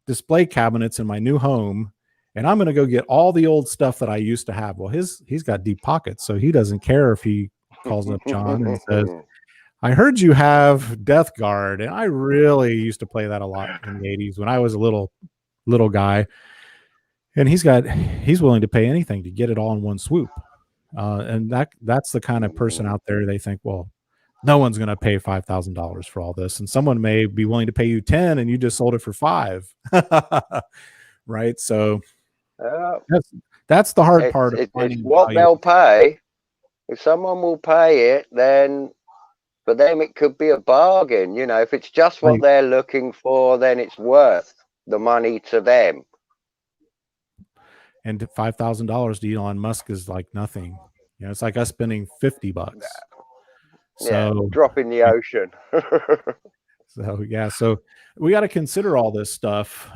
display cabinets in my new home, and I'm going to go get all the old stuff that I used to have. Well, he's got deep pockets, so he doesn't care if he calls up John and says, I heard you have Death Guard, and I really used to play that a lot in the 80s when I was a little guy. And he's willing to pay anything to get it all in one swoop. And that's the kind of person out there. They think, well, no one's going to pay $5,000 for all this, and someone may be willing to pay you 10, and you just sold it for 5. Right? So that's the hard part of finding what they'll pay. If someone will pay it, then for them it could be a bargain. You know, if it's just what they're looking for, then it's worth the money to them. And $5,000 to Elon Musk is like nothing. You know, it's like us spending $50. So drop in the ocean. So we got to consider all this stuff,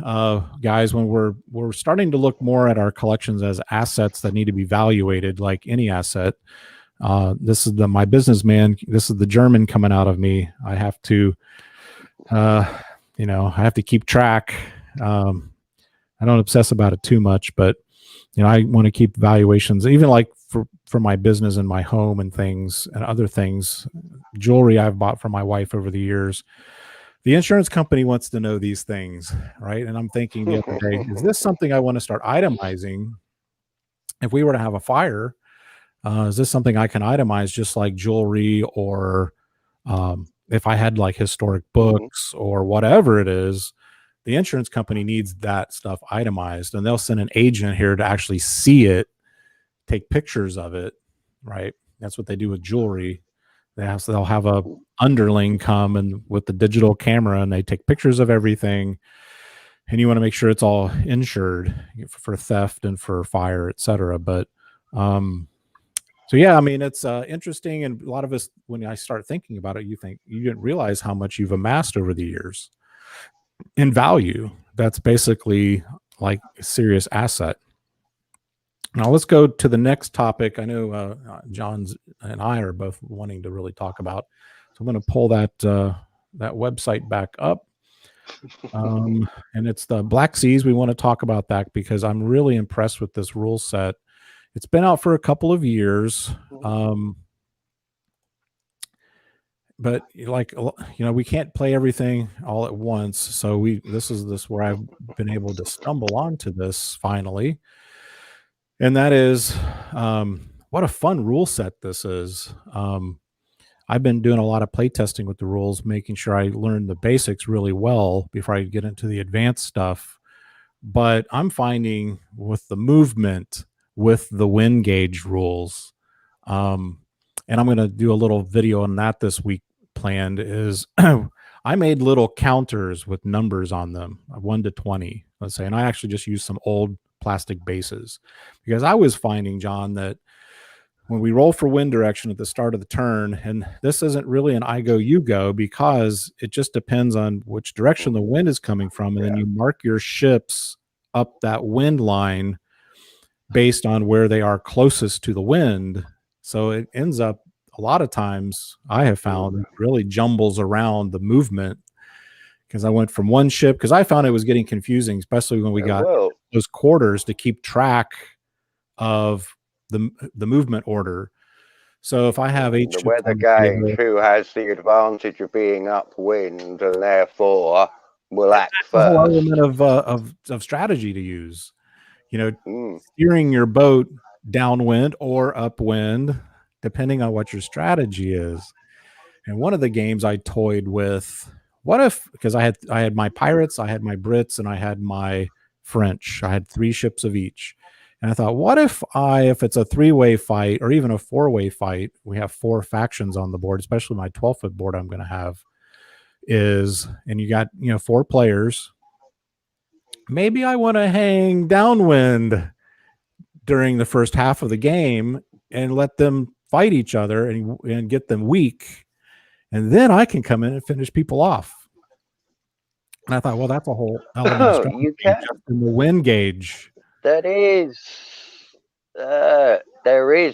guys, when we're starting to look more at our collections as assets that need to be evaluated, like any asset. This is my businessman. This is the German coming out of me. I have to, I have to keep track. I don't obsess about it too much, but I want to keep valuations, even like for my business and my home and things and other things, jewelry I've bought for my wife over the years. The insurance company wants to know these things, right? And I'm thinking the other day, is this something I want to start itemizing? If we were to have a fire, is this something I can itemize just like jewelry, or if I had like historic books or whatever it is? The insurance company needs that stuff itemized, and they'll send an agent here to actually see it, take pictures of it, right? That's what they do with jewelry. They'll have a underling come and with the digital camera, and they take pictures of everything. And you want to make sure it's all insured for theft and for fire, etc. But so yeah, I mean, it's interesting, and a lot of us, when I start thinking about it, you think you didn't realize how much you've amassed over the years in value. That's basically like a serious asset. Now let's go to the next topic. I know John's and I are both wanting to really talk about. So I'm going to pull that website back up. And it's the Black Seas. We want to talk about that because I'm really impressed with this rule set. It's been out for a couple of years. But like, we can't play everything all at once. So this is where I've been able to stumble onto this finally. And that is, what a fun rule set this is. I've been doing a lot of play testing with the rules, making sure I learn the basics really well before I get into the advanced stuff. But I'm finding with the movement, with the wind gauge rules, and I'm going to do a little video on that this week planned, is I made little counters with numbers on them, 1 to 20, let's say. And I actually just used some old plastic bases, because I was finding, John, that when we roll for wind direction at the start of the turn, and this isn't really an I go, you go, because it just depends on which direction the wind is coming from. And then you mark your ships up that wind line based on where they are closest to the wind. So it ends up, a lot of times I have found, it really jumbles around the movement, because I went from one ship, because I found it was getting confusing, especially when we got those quarters to keep track of the movement order. So if I have each the weather gauge, who has the advantage of being upwind and therefore will act first. A whole element of strategy to use. Steering your boat downwind or upwind, depending on what your strategy is. And one of the games I toyed with, what if, because I had my pirates, I had my Brits, and I had my French. I had 3 ships of each. And I thought, what if it's a 3-way fight or even a 4-way fight, we have 4 factions on the board, especially my 12-foot board I'm going to have, and you got, 4 players. Maybe I want to hang downwind during the first half of the game and let them fight each other and get them weak. And then I can come in and finish people off. And I thought, well, that's a whole element of strategy just in the wind gauge. There is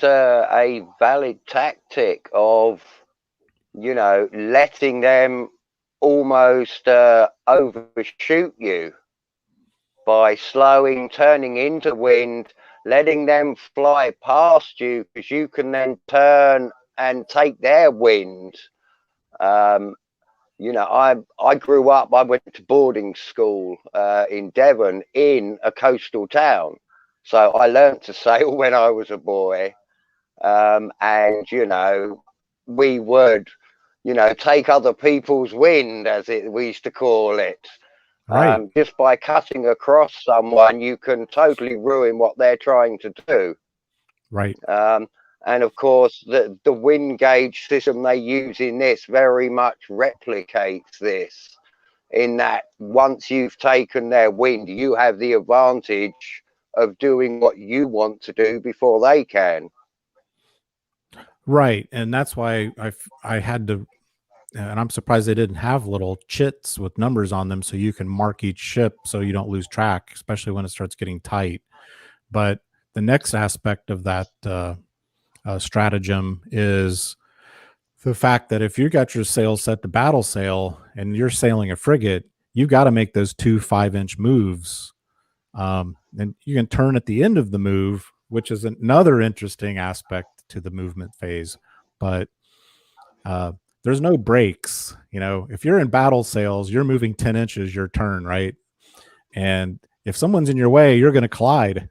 a valid tactic of, letting them almost overshoot you by turning into wind, letting them fly past you, because you can then turn and take their wind You know, I grew up, I went to boarding school in Devon in a coastal town. So I learned to sail when I was a boy. And, you know, we would, you know, take other people's wind, as we used to call it. Right. Just by cutting across someone, you can totally ruin what they're trying to do. Right. And of course, the wind gauge system they use in this very much replicates this, in that once you've taken their wind, you have the advantage of doing what you want to do before they can. Right. And that's why I had to, and I'm surprised they didn't have little chits with numbers on them so you can mark each ship so you don't lose track, especially when it starts getting tight. But the next aspect of that stratagem is the fact that if you got your sails set to battle sail and you're sailing a frigate, you've got to make those 2 5-inch moves. And you can turn at the end of the move, which is another interesting aspect to the movement phase. But there's no breaks. You know, if you're in battle sails, you're moving 10 inches your turn, right? And if someone's in your way, you're going to collide.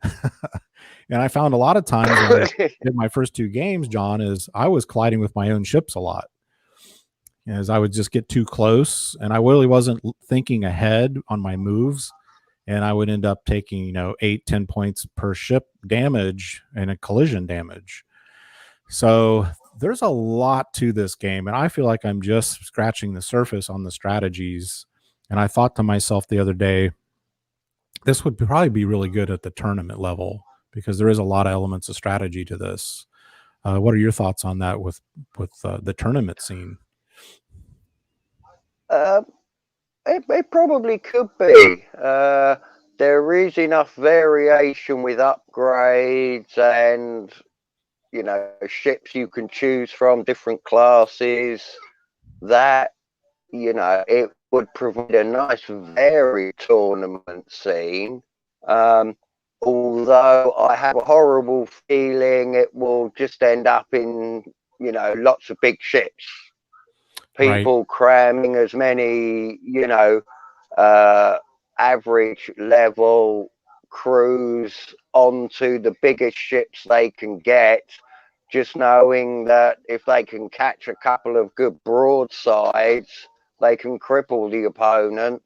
And I found a lot of times when I did my first 2 games, John, is I was colliding with my own ships a lot. As I would just get too close, and I really wasn't thinking ahead on my moves, and I would end up taking, you know, 8-10 points per ship damage and a collision damage. So there's a lot to this game, and I feel like I'm just scratching the surface on the strategies. And I thought to myself the other day, this would probably be really good at the tournament level, because there is a lot of elements of strategy to this. What are your thoughts on that with the tournament scene? It probably could be. There is enough variation with upgrades and, you know, ships you can choose from, different classes, that, you know, it would provide a nice varied tournament scene. Although I have a horrible feeling it will just end up in, you know, lots of big ships. People cramming as many, you know, average level crews onto the biggest ships they can get, just knowing that if they can catch a couple of good broadsides, they can cripple the opponent.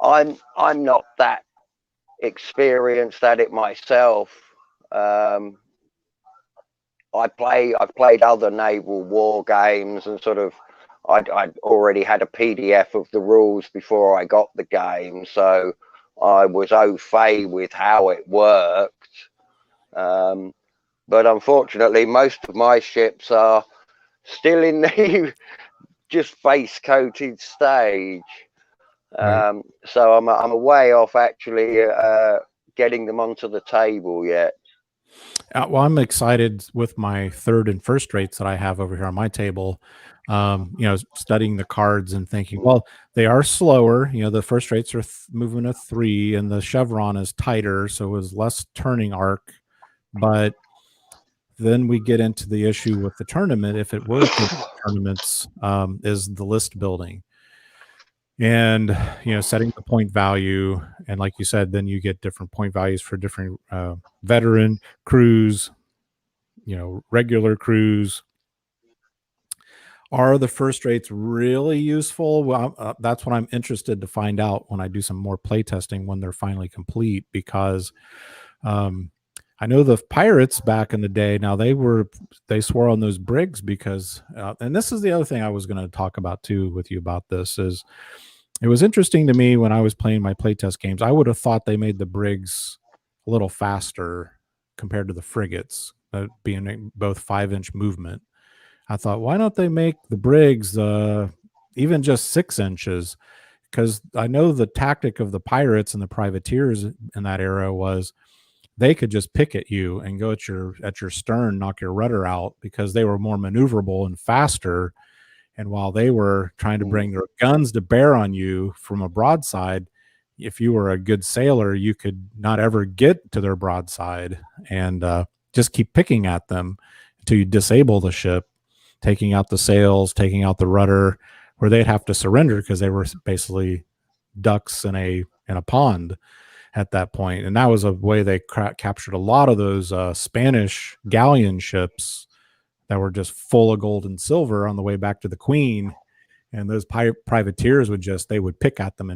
I'm not that experienced at it myself. I've played other naval war games, and sort of I'd already had a PDF of the rules before I got the game, so I was au fait with how it worked. But unfortunately, most of my ships are still in the just face coated stage. So I'm a way off actually getting them onto the table yet. Well, I'm excited with my 3rd and 1st rates that I have over here on my table. You know, studying the cards and thinking, well, they are slower. You know, the 1st rates are moving a 3, and the chevron is tighter, so it was less turning arc. But then we get into the issue with the tournament, if it were tournaments, is the list building. And, you know, setting the point value. And like you said, then you get different point values for different veteran crews, you know, regular crews. Are the 1st rates really useful? Well, that's what I'm interested to find out when I do some more play testing when they're finally complete, because I know the pirates back in the day, now they swore on those brigs because, and this is the other thing I was going to talk about too with you about this, is it was interesting to me when I was playing my playtest games. I would have thought they made the brigs a little faster compared to the frigates, being both 5-inch movement. I thought, why don't they make the brigs even just 6 inches? Because I know the tactic of the pirates and the privateers in that era was they could just pick at you and go at your stern, knock your rudder out, because they were more maneuverable and faster. And while they were trying to bring their guns to bear on you from a broadside, if you were a good sailor, you could not ever get to their broadside and just keep picking at them until you disable the ship. taking out the sails, taking out the rudder, where they'd have to surrender because they were basically ducks in a pond at that point. And that was a way they captured a lot of those Spanish galleon ships that were just full of gold and silver on the way back to the Queen. And those privateers would pick at them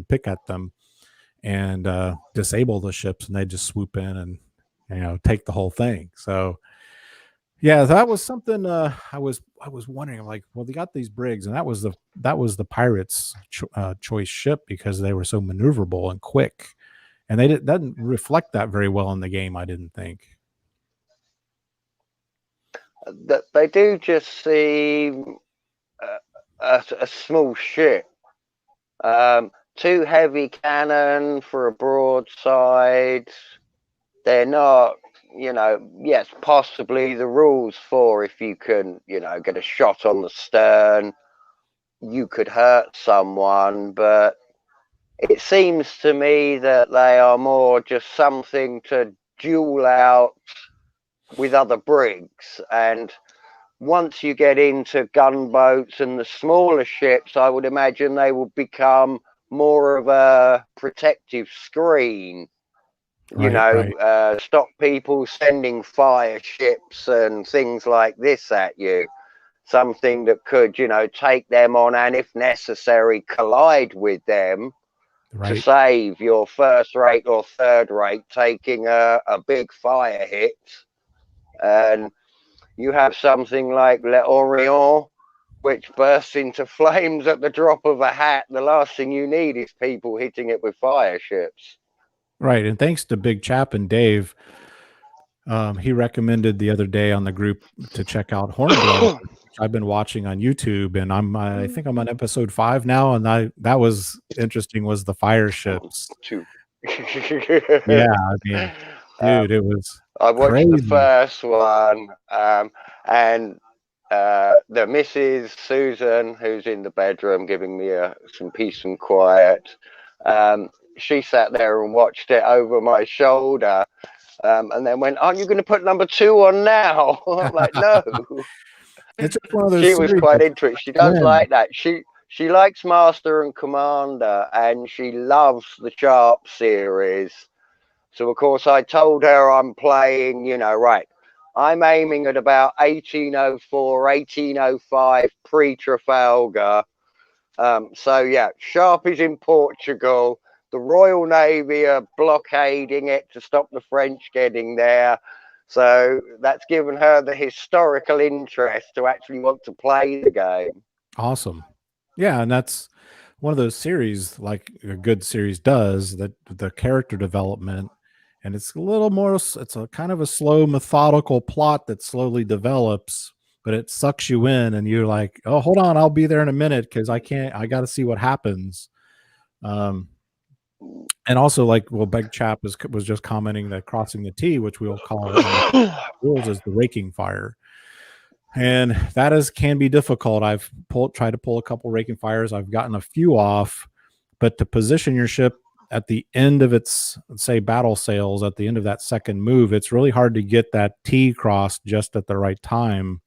and disable the ships, and they'd just swoop in and, you know, take the whole thing. So yeah, that was something I was wondering. I'm like, well, they got these brigs, and that was the pirates' choice ship because they were so maneuverable and quick, and they didn't reflect that very well in the game, I didn't think. That they do just seem a small ship. Too heavy cannon for a broadside. They're not, you know, yes, possibly the rules for if you can, you know, get a shot on the stern, you could hurt someone, but it seems to me that they are more just something to duel out with other brigs. And once you get into gunboats and the smaller ships, I would imagine they will become more of a protective screen. You know, stop people sending fire ships and things like this at you. Something that could, you know, take them on and, if necessary, collide with them to save your first rate or third rate taking a big fire hit. And you have something like L'Orient, which bursts into flames at the drop of a hat. The last thing you need is people hitting it with fire ships. Right. And thanks to Big Chap and Dave, he recommended the other day on the group to check out Hornblower, which I've been watching on YouTube, and I think I'm on episode 5 now, and that was interesting, was the fire ships. Yeah, I mean, dude, it was I watched crazy. the first one, and the Mrs. Susan, who's in the bedroom giving me some peace and quiet, she sat there and watched it over my shoulder, and then went, "Aren't you going to put number 2 on now?" I'm like, "No." It's just one of those. She was quite into it. She does like that. She likes Master and Commander, and she loves the Sharp series. So of course I told her I'm playing, you know, right, I'm aiming at about 1804, 1805 pre-Trafalgar. So yeah, Sharp is in Portugal. The Royal Navy are blockading it to stop the French getting there. So that's given her the historical interest to actually want to play the game. Awesome. Yeah, and that's one of those series, like a good series does, that the character development, and it's a little more, it's a kind of a slow, methodical plot that slowly develops, but it sucks you in, and you're like, oh, hold on, I'll be there in a minute because I got to see what happens. And also, like, well, Big Chap was just commenting that crossing the T, which we'll call rules, is the raking fire. And that can be difficult. I've tried to pull a couple raking fires. I've gotten a few off, but to position your ship at the end of its, say, battle sails, at the end of that second move, it's really hard to get that T crossed just at the right time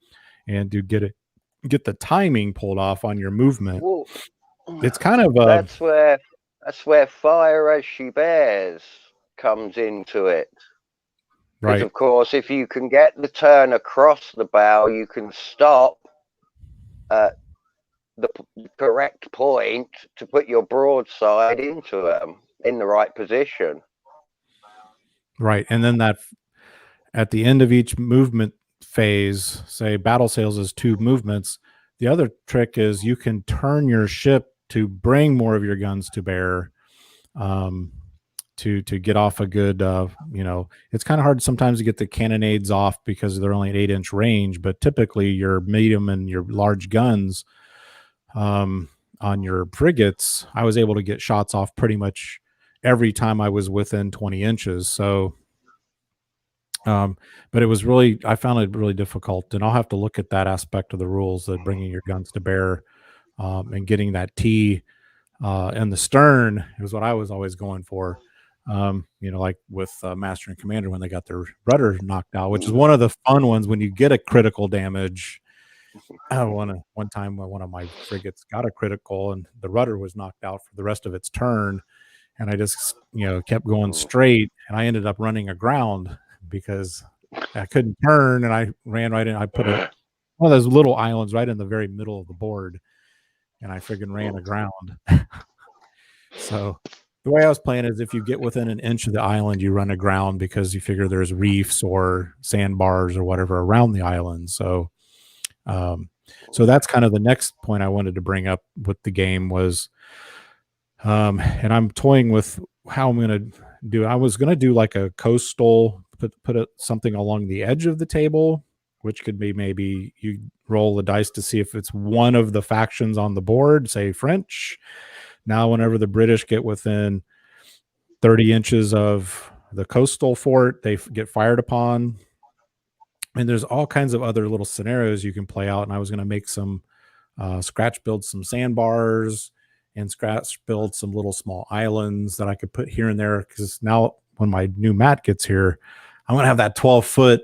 and to get the timing pulled off on your movement. Well, it's kind of that's where Fire As She Bears comes into it. Because, of course, if you can get the turn across the bow, you can stop at the correct point to put your broadside into them in the right position. Right. And then that at the end of each movement phase, say battle sails is 2 movements. The other trick is you can turn your ship to bring more of your guns to bear, to get off a good, you know, it's kind of hard sometimes to get the cannonades off because they're only at 8-inch range, but typically your medium and your large guns, on your frigates, I was able to get shots off pretty much every time I was within 20 inches. So, but it was really, I found it really difficult, and I'll have to look at that aspect of the rules, that bringing your guns to bear, and getting that T, and the stern is what I was always going for. You know, like with Master and Commander when they got their rudder knocked out, which is one of the fun ones when you get a critical damage one time when one of my frigates got a critical and the rudder was knocked out for the rest of its turn, and I just kept going straight, and I ended up running aground because I couldn't turn, and I ran right in. I put one of those little islands right in the very middle of the board, and I friggin' ran aground. So the way I was playing is if you get within an inch of the island, you run aground because you figure there's reefs or sandbars or whatever around the island. So so that's kind of the next point I wanted to bring up with the game was, and I'm toying with how I'm going to do. I was going to do like a coastal, put something along the edge of the table, which could be maybe you roll the dice to see if it's one of the factions on the board, say French. Now, whenever the British get within 30 inches of the coastal fort, they get fired upon. And there's all kinds of other little scenarios you can play out. And I was going to make some scratch build some sandbars and scratch build some little small islands that I could put here and there. Because now when my new mat gets here, I'm going to have that 12-foot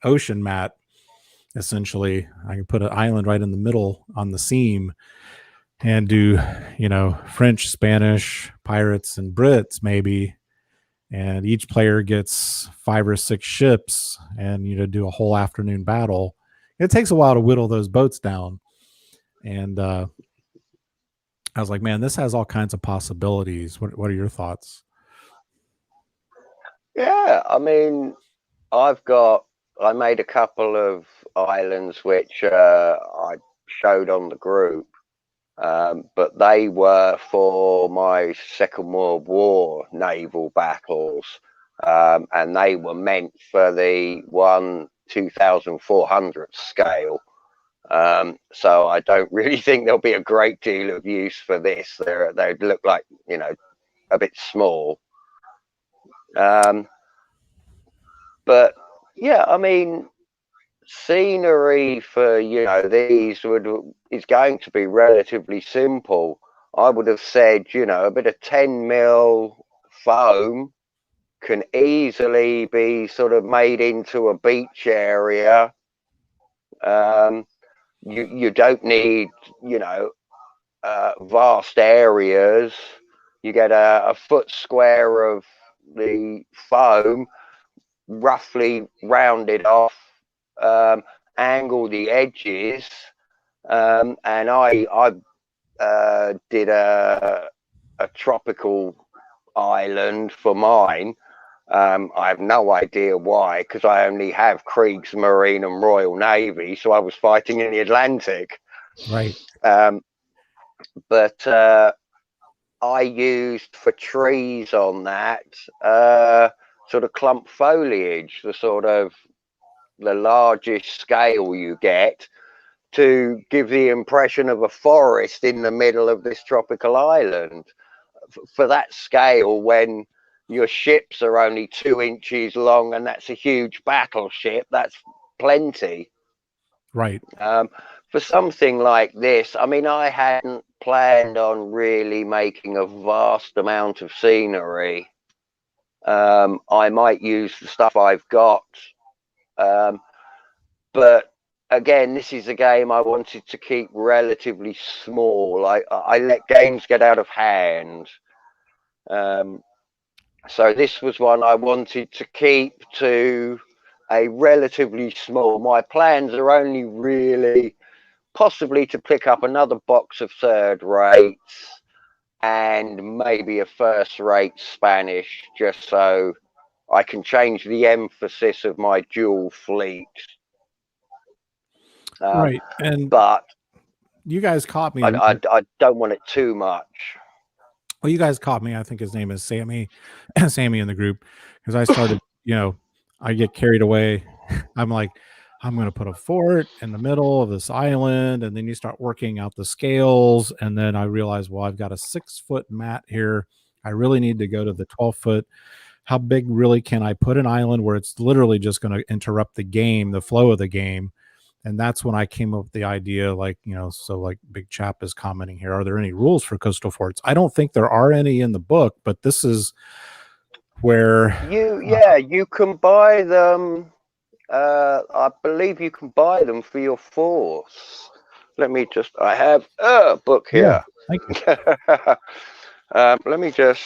ocean mat. Essentially, I can put an island right in the middle on the seam and do, French, Spanish, pirates, and Brits maybe. And each player gets 5 or 6 ships and, do a whole afternoon battle. It takes a while to whittle those boats down. And I was like, man, this has all kinds of possibilities. What are your thoughts? Yeah, I mean, I made a couple of islands which I showed on the group, but they were for my Second World War naval battles, and they were meant for the 1/2400 scale. So I don't really think there'll be a great deal of use for this. They look like, a bit small. But yeah, I mean, scenery for these is going to be relatively simple. I would have said a bit of 10mm foam can easily be sort of made into a beach area. You don't need vast areas. You get a foot square of the foam, roughly rounded off, angle the edges, and I did a tropical island for mine. I have no idea why, because I only have Kriegsmarine and Royal Navy, so I was fighting in the Atlantic. Right. But I used for trees on that sort of clump foliage, the largest scale you get, to give the impression of a forest in the middle of this tropical island. For that scale, when your ships are only 2 inches long and that's a huge battleship, that's plenty. Right. For something like this, I mean, I hadn't planned on really making a vast amount of scenery. I might use the stuff I've got. But again, this is a game I wanted to keep relatively small. I let games get out of hand. So this was one I wanted to keep to a relatively small. My plans are only really possibly to pick up another box of third rates and maybe a first rate Spanish, just so I can change the emphasis of my dual fleet. Right. But you guys caught me. I don't want it too much. Well, you guys caught me. I think his name is Sammy, Sammy in the group, because I started, I get carried away. I'm like, I'm going to put a fort in the middle of this island. And then you start working out the scales. And then I realize, well, I've got a 6-foot mat here. I really need to go to the 12-foot. How big really can I put an island where it's literally just going to interrupt the game, the flow of the game? And that's when I came up with the idea, like, so like Big Chap is commenting here, are there any rules for coastal forts? I don't think there are any in the book, but this is where you can buy them I believe you can buy them for your force. Let me just, I have a book here. Yeah, thank you. Let me just.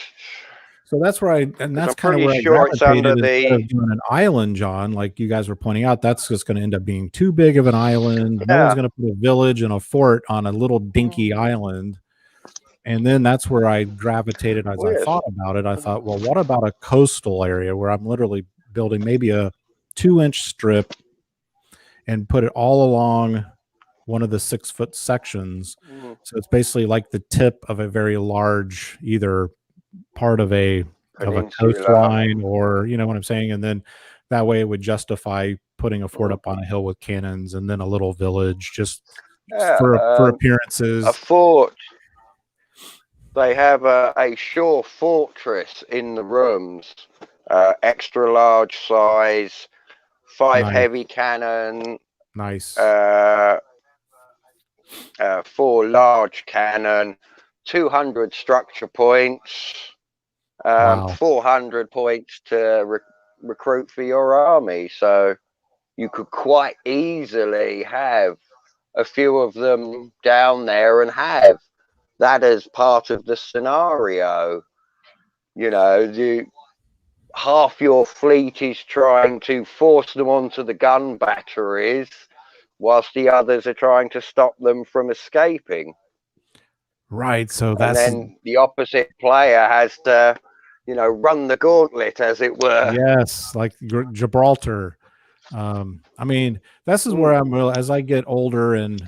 So that's where that's kind of where I sure it's gravitated under instead the. of doing an island, John, like you guys were pointing out. That's just going to end up being too big of an island. No one's Yeah. going to put a village and a fort on a little dinky island. And then that's where I gravitated as I thought about it. I thought, well, what about a coastal area where I'm literally building maybe a 2-inch strip and put it all along one of the 6-foot sections. So it's basically like the tip of a very large, either part of a coastline, or you know what I'm saying. And then that way it would justify putting a fort up on a hill with cannons, and then a little village just for appearances. A fort. They have a shore fortress in the rooms, extra large size, 5 heavy cannon. Nice. 4 large cannon, 200 structure points, 400 points to recruit for your army. So you could quite easily have a few of them down there and have that as part of the scenario. You know, half your fleet is trying to force them onto the gun batteries, whilst the others are trying to stop them from escaping. Right. So and then the opposite player has to, you know, run the gauntlet, as it were. Yes, like Gibraltar. I mean, this is where I'm as I get older and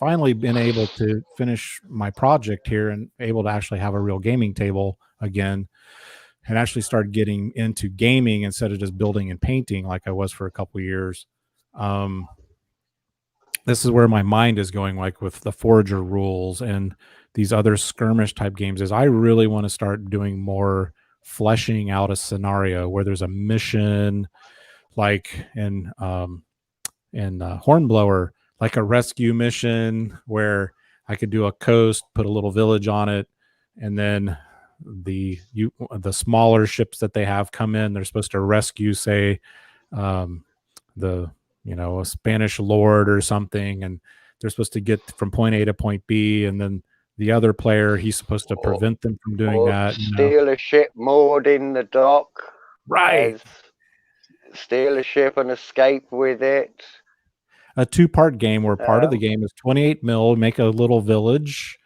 finally been able to finish my project here and able to actually have a real gaming table again, and actually start getting into gaming instead of just building and painting like I was for a couple of years. This is where my mind is going, like with the Forager rules and these other skirmish type games, is I really want to start doing more fleshing out a scenario where there's a mission, like in Hornblower, like a rescue mission where I could do a coast, put a little village on it, and then the smaller ships that they have come in. They're supposed to rescue, say, a Spanish lord or something, and they're supposed to get from point A to point B, and then the other player, he's supposed to prevent them from doing that. Steal a ship moored in the dock. Right. Steal a ship and escape with it. A 2-part game where part of the game is 28 mil, make a little village,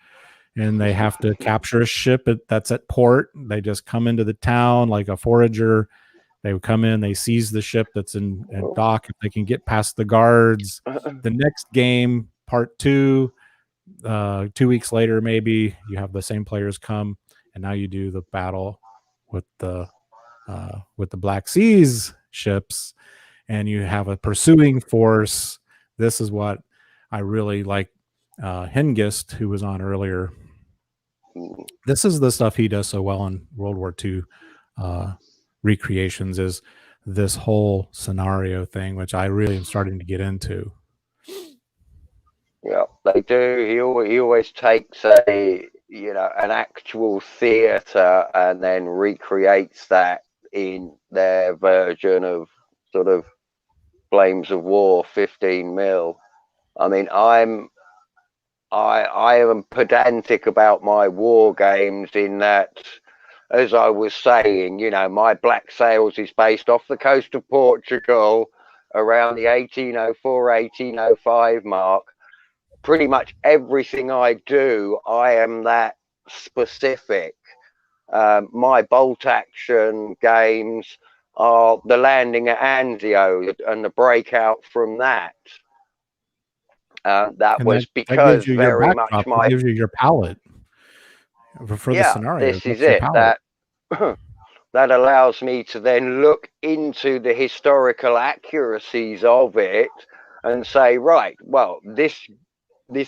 and they have to capture a ship that's at port. They just come into the town like a forager. They would come in, they seize the ship that's in dock. If they can get past the guards, the next game, part 2, 2 weeks later, maybe you have the same players come, and now you do the battle with the Black Seas ships, and you have a pursuing force. This is what I really like. Hengist, who was on earlier, this is the stuff he does so well in World War II recreations, is this whole scenario thing, which I really am starting to get into. Yeah, they do. He always takes an actual theatre and then recreates that in their version of sort of Flames of War 15 mil. I mean, I am pedantic about my war games in that, as I was saying, you know, my Black Sails is based off the coast of Portugal around the 1804, 1805 mark. Pretty much everything I do, I am that specific. My bolt action games are the landing at Anzio and the breakout from that. That was because very much it gives you your palette for the scenario. This is it. That allows me to then look into the historical accuracies of it and say, right, well, this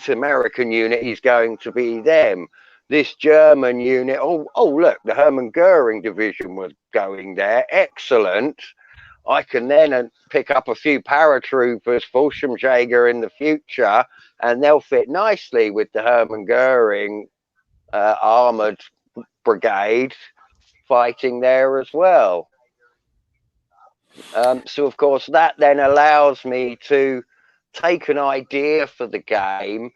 American unit is going to be them. This German unit, oh look, the Hermann Goering division was going there. Excellent. I can then pick up a few paratroopers, Fallschirmjäger in the future, and they'll fit nicely with the Hermann Goering armored brigade fighting there as well. So of course that then allows me to take an idea for the game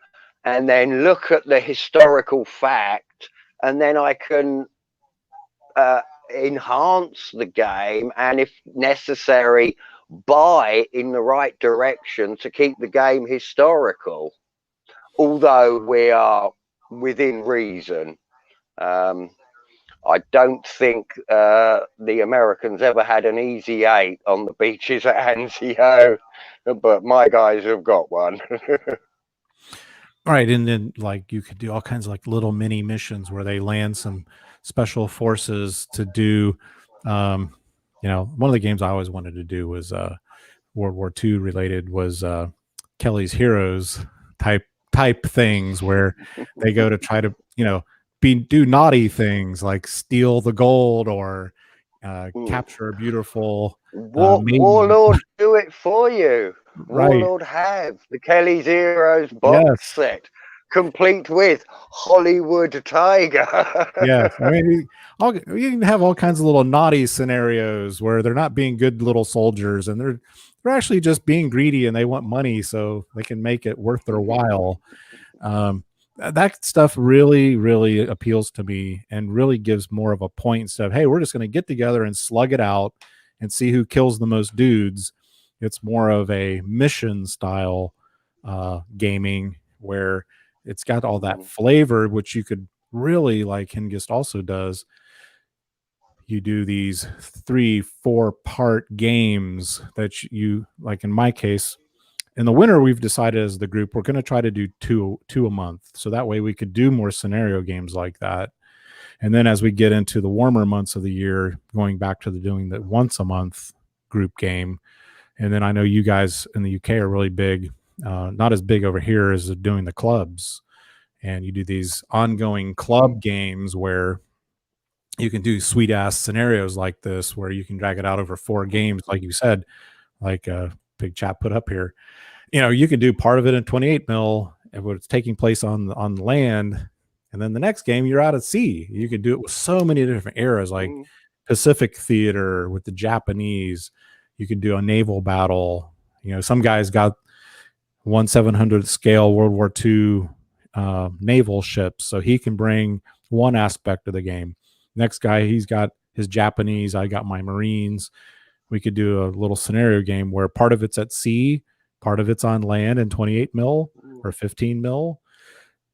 and then look at the historical fact, and then I can enhance the game, and if necessary buy in the right direction to keep the game historical, although we are within reason. I don't think the Americans ever had an easy 8 on the beaches at Anzio, but my guys have got one. Right, and then like you could do all kinds of like little mini missions where they land some special forces to do. You know, one of the games I always wanted to do was World War II related, was Kelly's Heroes type things where they go to try to, you know, do naughty things like steal the gold or capture a beautiful Warlord do it for you. Right. Warlord have the Kelly's Heroes box set, complete with Hollywood Tiger. Yes, I mean, you can have all kinds of little naughty scenarios where they're not being good little soldiers, and they're actually just being greedy and they want money so they can make it worth their while. That stuff really appeals to me and really gives more of a point instead of, hey, we're just going to get together and slug it out and see who kills the most dudes. It's more of a mission style gaming where it's got all that flavor, which you could really, like Hengist also does. You do these 3-4 part games that you, like in my case, in the winter, we've decided as the group, we're going to try to do two a month. So that way we could do more scenario games like that. And then as we get into the warmer months of the year, going back to doing the once a month group game. And then I know you guys in the UK are really big, not as big over here as doing the clubs. And you do these ongoing club games where you can do sweet ass scenarios like this, where you can drag it out over 4 games. Like you said, like big chat put up here, you know, you can do part of it in 28 mil and it's taking place on land. And then the next game you're out at sea. You can do it with so many different eras, like Pacific theater with the Japanese. You can do a naval battle. You know, some guys got 1/700 scale World War II naval ships, so he can bring one aspect of the game. Next guy, he's got his Japanese. I got my Marines. We could do a little scenario game where part of it's at sea, part of it's on land in 28 mil or 15 mil.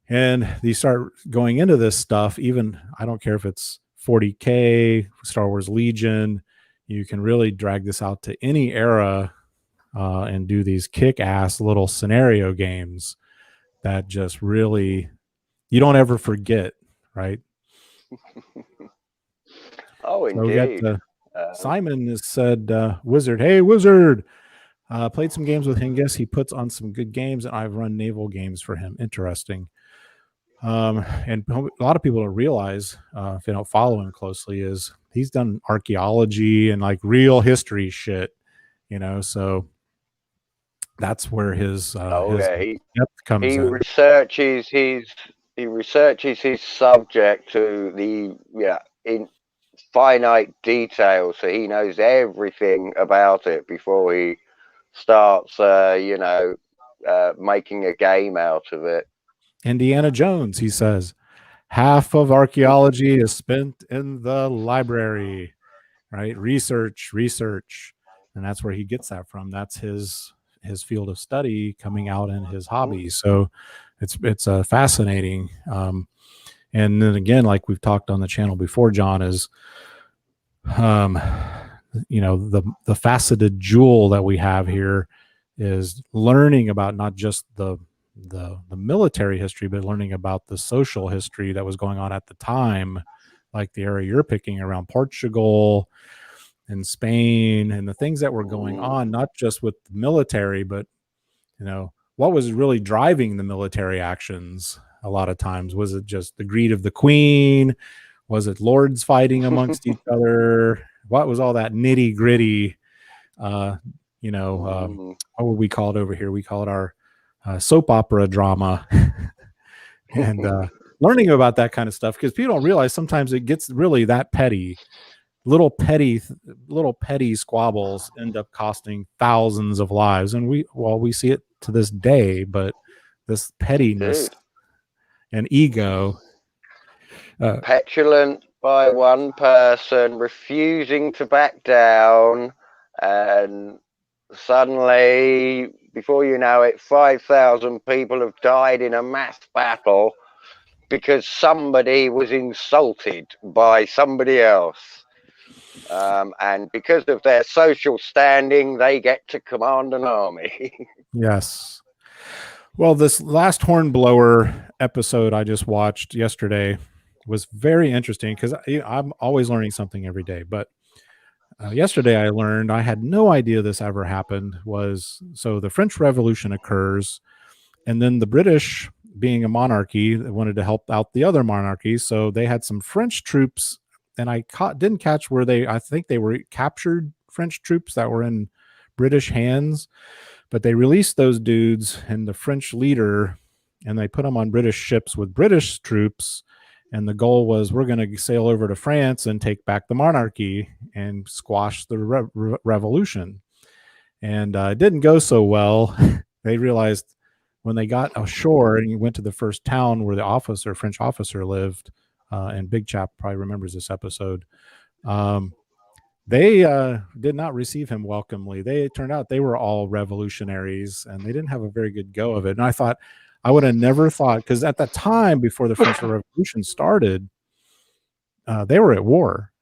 And you start going into this stuff, even I don't care if it's 40K, Star Wars Legion, you can really drag this out to any era and do these kick-ass little scenario games that just really, you don't ever forget, right? Oh, indeed. So Simon has said, Wizard, hey, Wizard. Played some games with Hengist. He puts on some good games, and I've run naval games for him. Interesting. And a lot of people don't realize, if they don't follow him closely, is he's done archaeology and like real history shit, you know, so that's where his depth comes in. He researches his subject to the in finite detail, so he knows everything about it before he starts making a game out of it. Indiana Jones, he says, half of archaeology is spent in the library, right? Research, and that's where he gets that from. That's his field of study coming out in his hobby. So it's fascinating. And then again, like we've talked on the channel before, John, is you know, the faceted jewel that we have here is learning about not just the military history, but learning about the social history that was going on at the time, like the area you're picking around Portugal and Spain, and the things that were going on, not just with the military, but, you know, what was really driving the military actions a lot of times. Was it just the greed of the queen? Was it lords fighting amongst each other? What was all that nitty gritty? What would we call it over here? We call it our soap opera drama. And learning about that kind of stuff, because people don't realize sometimes it gets really that petty. little petty squabbles end up costing thousands of lives, and we see it to this day. But this pettiness and ego, petulant by one person refusing to back down, and suddenly, before you know it, 5,000 people have died in a mass battle because somebody was insulted by somebody else. And because of their social standing, they get to command an army. Yes. Well, this last Hornblower episode I just watched yesterday was very interesting because I'm always learning something every day. But yesterday I learned, I had no idea this ever happened, was so the French Revolution occurs, and then the British, being a monarchy, wanted to help out the other monarchies. So they had some French troops, and I didn't catch where I think they were captured French troops that were in British hands, but they released those dudes and the French leader, and they put them on British ships with British troops. And the goal was, we're going to sail over to France and take back the monarchy and squash the revolution. And it didn't go so well. They realized when they got ashore and went to the first town where the French officer lived, and Big Chap probably remembers this episode, they did not receive him welcomely. It turned out they were all revolutionaries, and they didn't have a very good go of it. And I thought, I would have never thought, because at that time, before the French Revolution started, they were at war,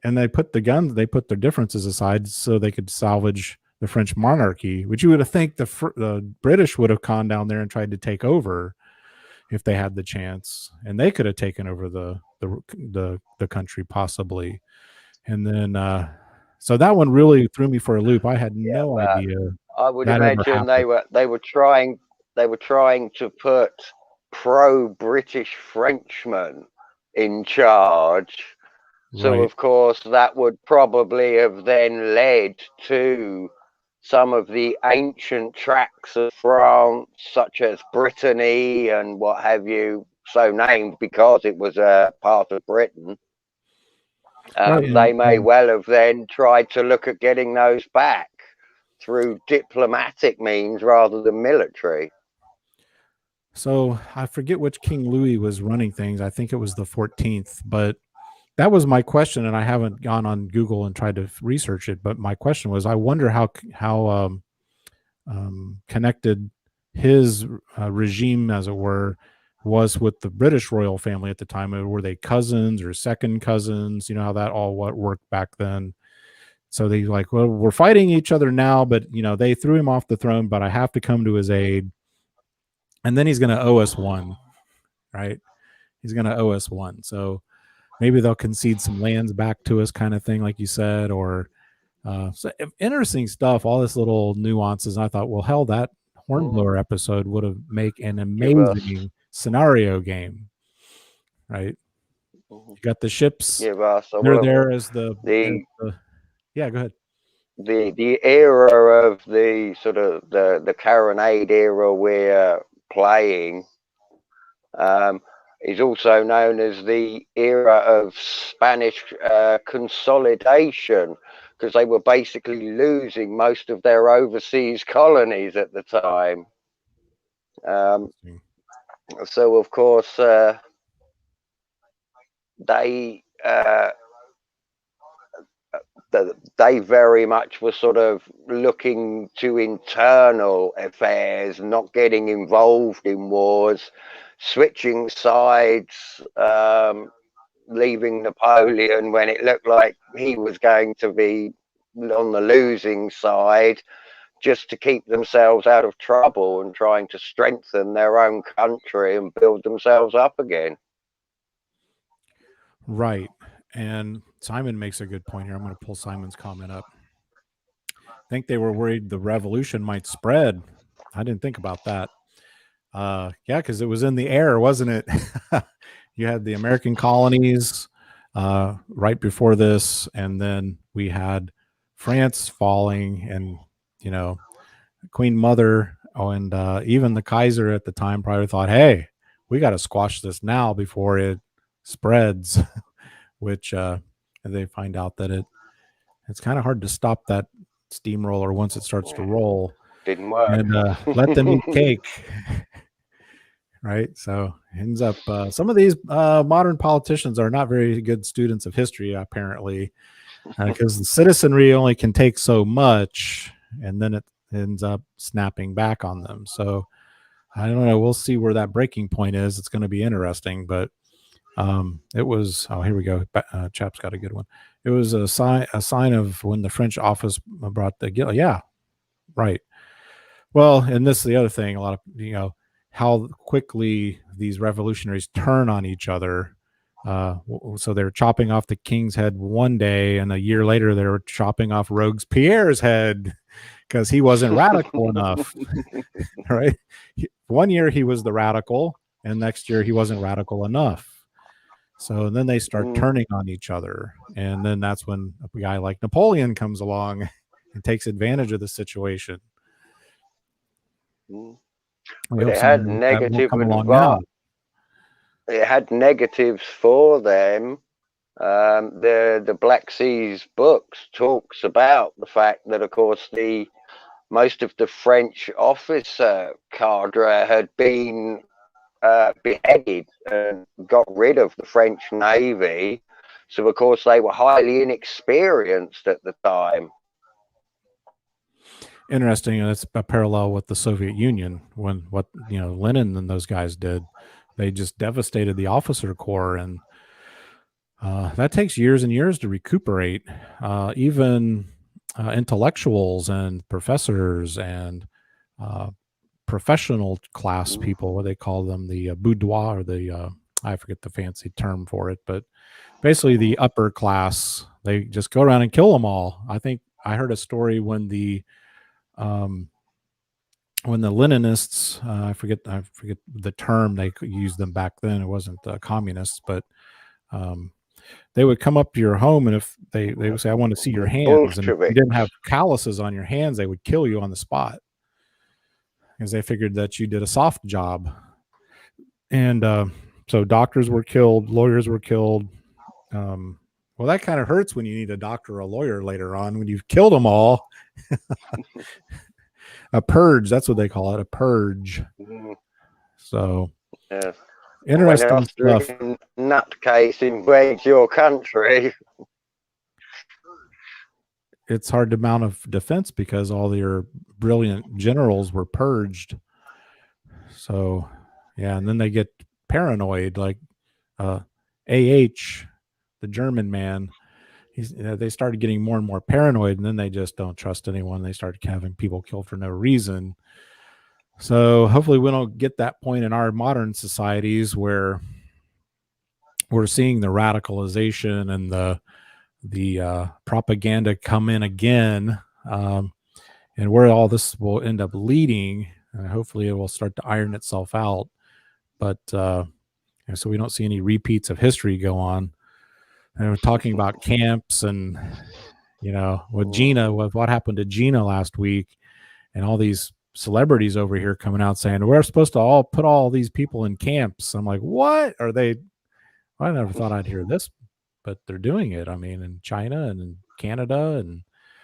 and they put their differences aside so they could salvage the French monarchy, which you would have think the British would have gone down there and tried to take over if they had the chance, and they could have taken over the country possibly. And then so that one really threw me for a loop. I had no idea. I would imagine they were trying to put pro-British Frenchmen in charge. So right. Of course that would probably have then led to some of the ancient tracts of France, such as Brittany and what have you, so named because it was a part of Britain. Right. They may well have then tried to look at getting those back through diplomatic means rather than military. So I forget which King Louis was running things. I think it was the 14th, but that was my question, and I haven't gone on Google and tried to research it. But my question was, I wonder how connected his regime, as it were, was with the British royal family at the time. Were they cousins or second cousins? You know how that all worked back then. So they like, well, we're fighting each other now, but they threw him off the throne, but I have to come to his aid. And then he's going to owe us one, right? He's going to owe us one. So maybe they'll concede some lands back to us, kind of thing, like you said, or so interesting stuff, all this little nuances. And I thought, well, hell, that Hornblower episode would have make an amazing scenario game, right? You got the ships. They're there as the yeah, go ahead. The era of the sort of the Carronade era we're playing is also known as the era of Spanish consolidation, because they were basically losing most of their overseas colonies at the time. So of course they very much were sort of looking to internal affairs, not getting involved in wars, switching sides, leaving Napoleon when it looked like he was going to be on the losing side, just to keep themselves out of trouble and trying to strengthen their own country and build themselves up again. Right. And Simon makes a good point here. I'm going to pull Simon's comment up. I think they were worried the revolution might spread. I didn't think about that. Yeah, because it was in the air, wasn't it? You had the American colonies right before this, and then we had France falling, and Queen Mother and even the Kaiser at the time probably thought, hey, we got to squash this now before it spreads. Which and and they find out that it's kind of hard to stop that steamroller once it starts to roll. Didn't work. And let them eat cake. Right. So ends up some of these modern politicians are not very good students of history, apparently, because the citizenry only can take so much, and then it ends up snapping back on them. So I don't know. We'll see where that breaking point is. It's going to be interesting, but it was, oh, here we go. Chap's got a good one. It was a sign of when the French office brought the guild. Yeah, right. Well, and this is the other thing, a lot of, how quickly these revolutionaries turn on each other. So they're chopping off the king's head one day, and a year later they were chopping off Robespierre's head because he wasn't radical enough. Right? One year he was the radical, and next year he wasn't radical enough. So then they start turning on each other, and then that's when a guy like Napoleon comes along and takes advantage of the situation. But it had negative it had negatives for them. The Black Seas books talks about the fact that, of course, most of the French officer cadre had been beheaded and got rid of the French Navy. So, of course, they were highly inexperienced at the time. Interesting, and it's a parallel with the Soviet Union when what Lenin and those guys did. They just devastated the officer corps, and that takes years and years to recuperate. Even intellectuals and professors and professional class people, what they call them, the boudoir, or the I forget the fancy term for it, but basically the upper class, they just go around and kill them all. I think I heard a story when the Leninists, I forget the term they used them back then. It wasn't communists, but they would come up to your home, and if they would say, "I want to see your hands," and if you didn't have calluses on your hands, they would kill you on the spot because they figured that you did a soft job. And so doctors were killed, lawyers were killed. Well, that kind of hurts when you need a doctor or a lawyer later on when you've killed them all. A purge, that's what they call it, a purge. So, yeah. Interesting stuff. Nutcase invades your country. It's hard to mount a defense because all your brilliant generals were purged. So, yeah, and then they get paranoid, like A.H., the German man. They started getting more and more paranoid, and then they just don't trust anyone. They started having people killed for no reason. So hopefully we don't get that point in our modern societies where we're seeing the radicalization and the propaganda come in again, and where all this will end up leading. Hopefully it will start to iron itself out. But so we don't see any repeats of history go on. And we're talking about camps and, with Gina, with what happened to Gina last week, and all these celebrities over here coming out saying, we're supposed to all put all these people in camps. I'm like, what are they? I never thought I'd hear this, but they're doing it. I mean, in China and in Canada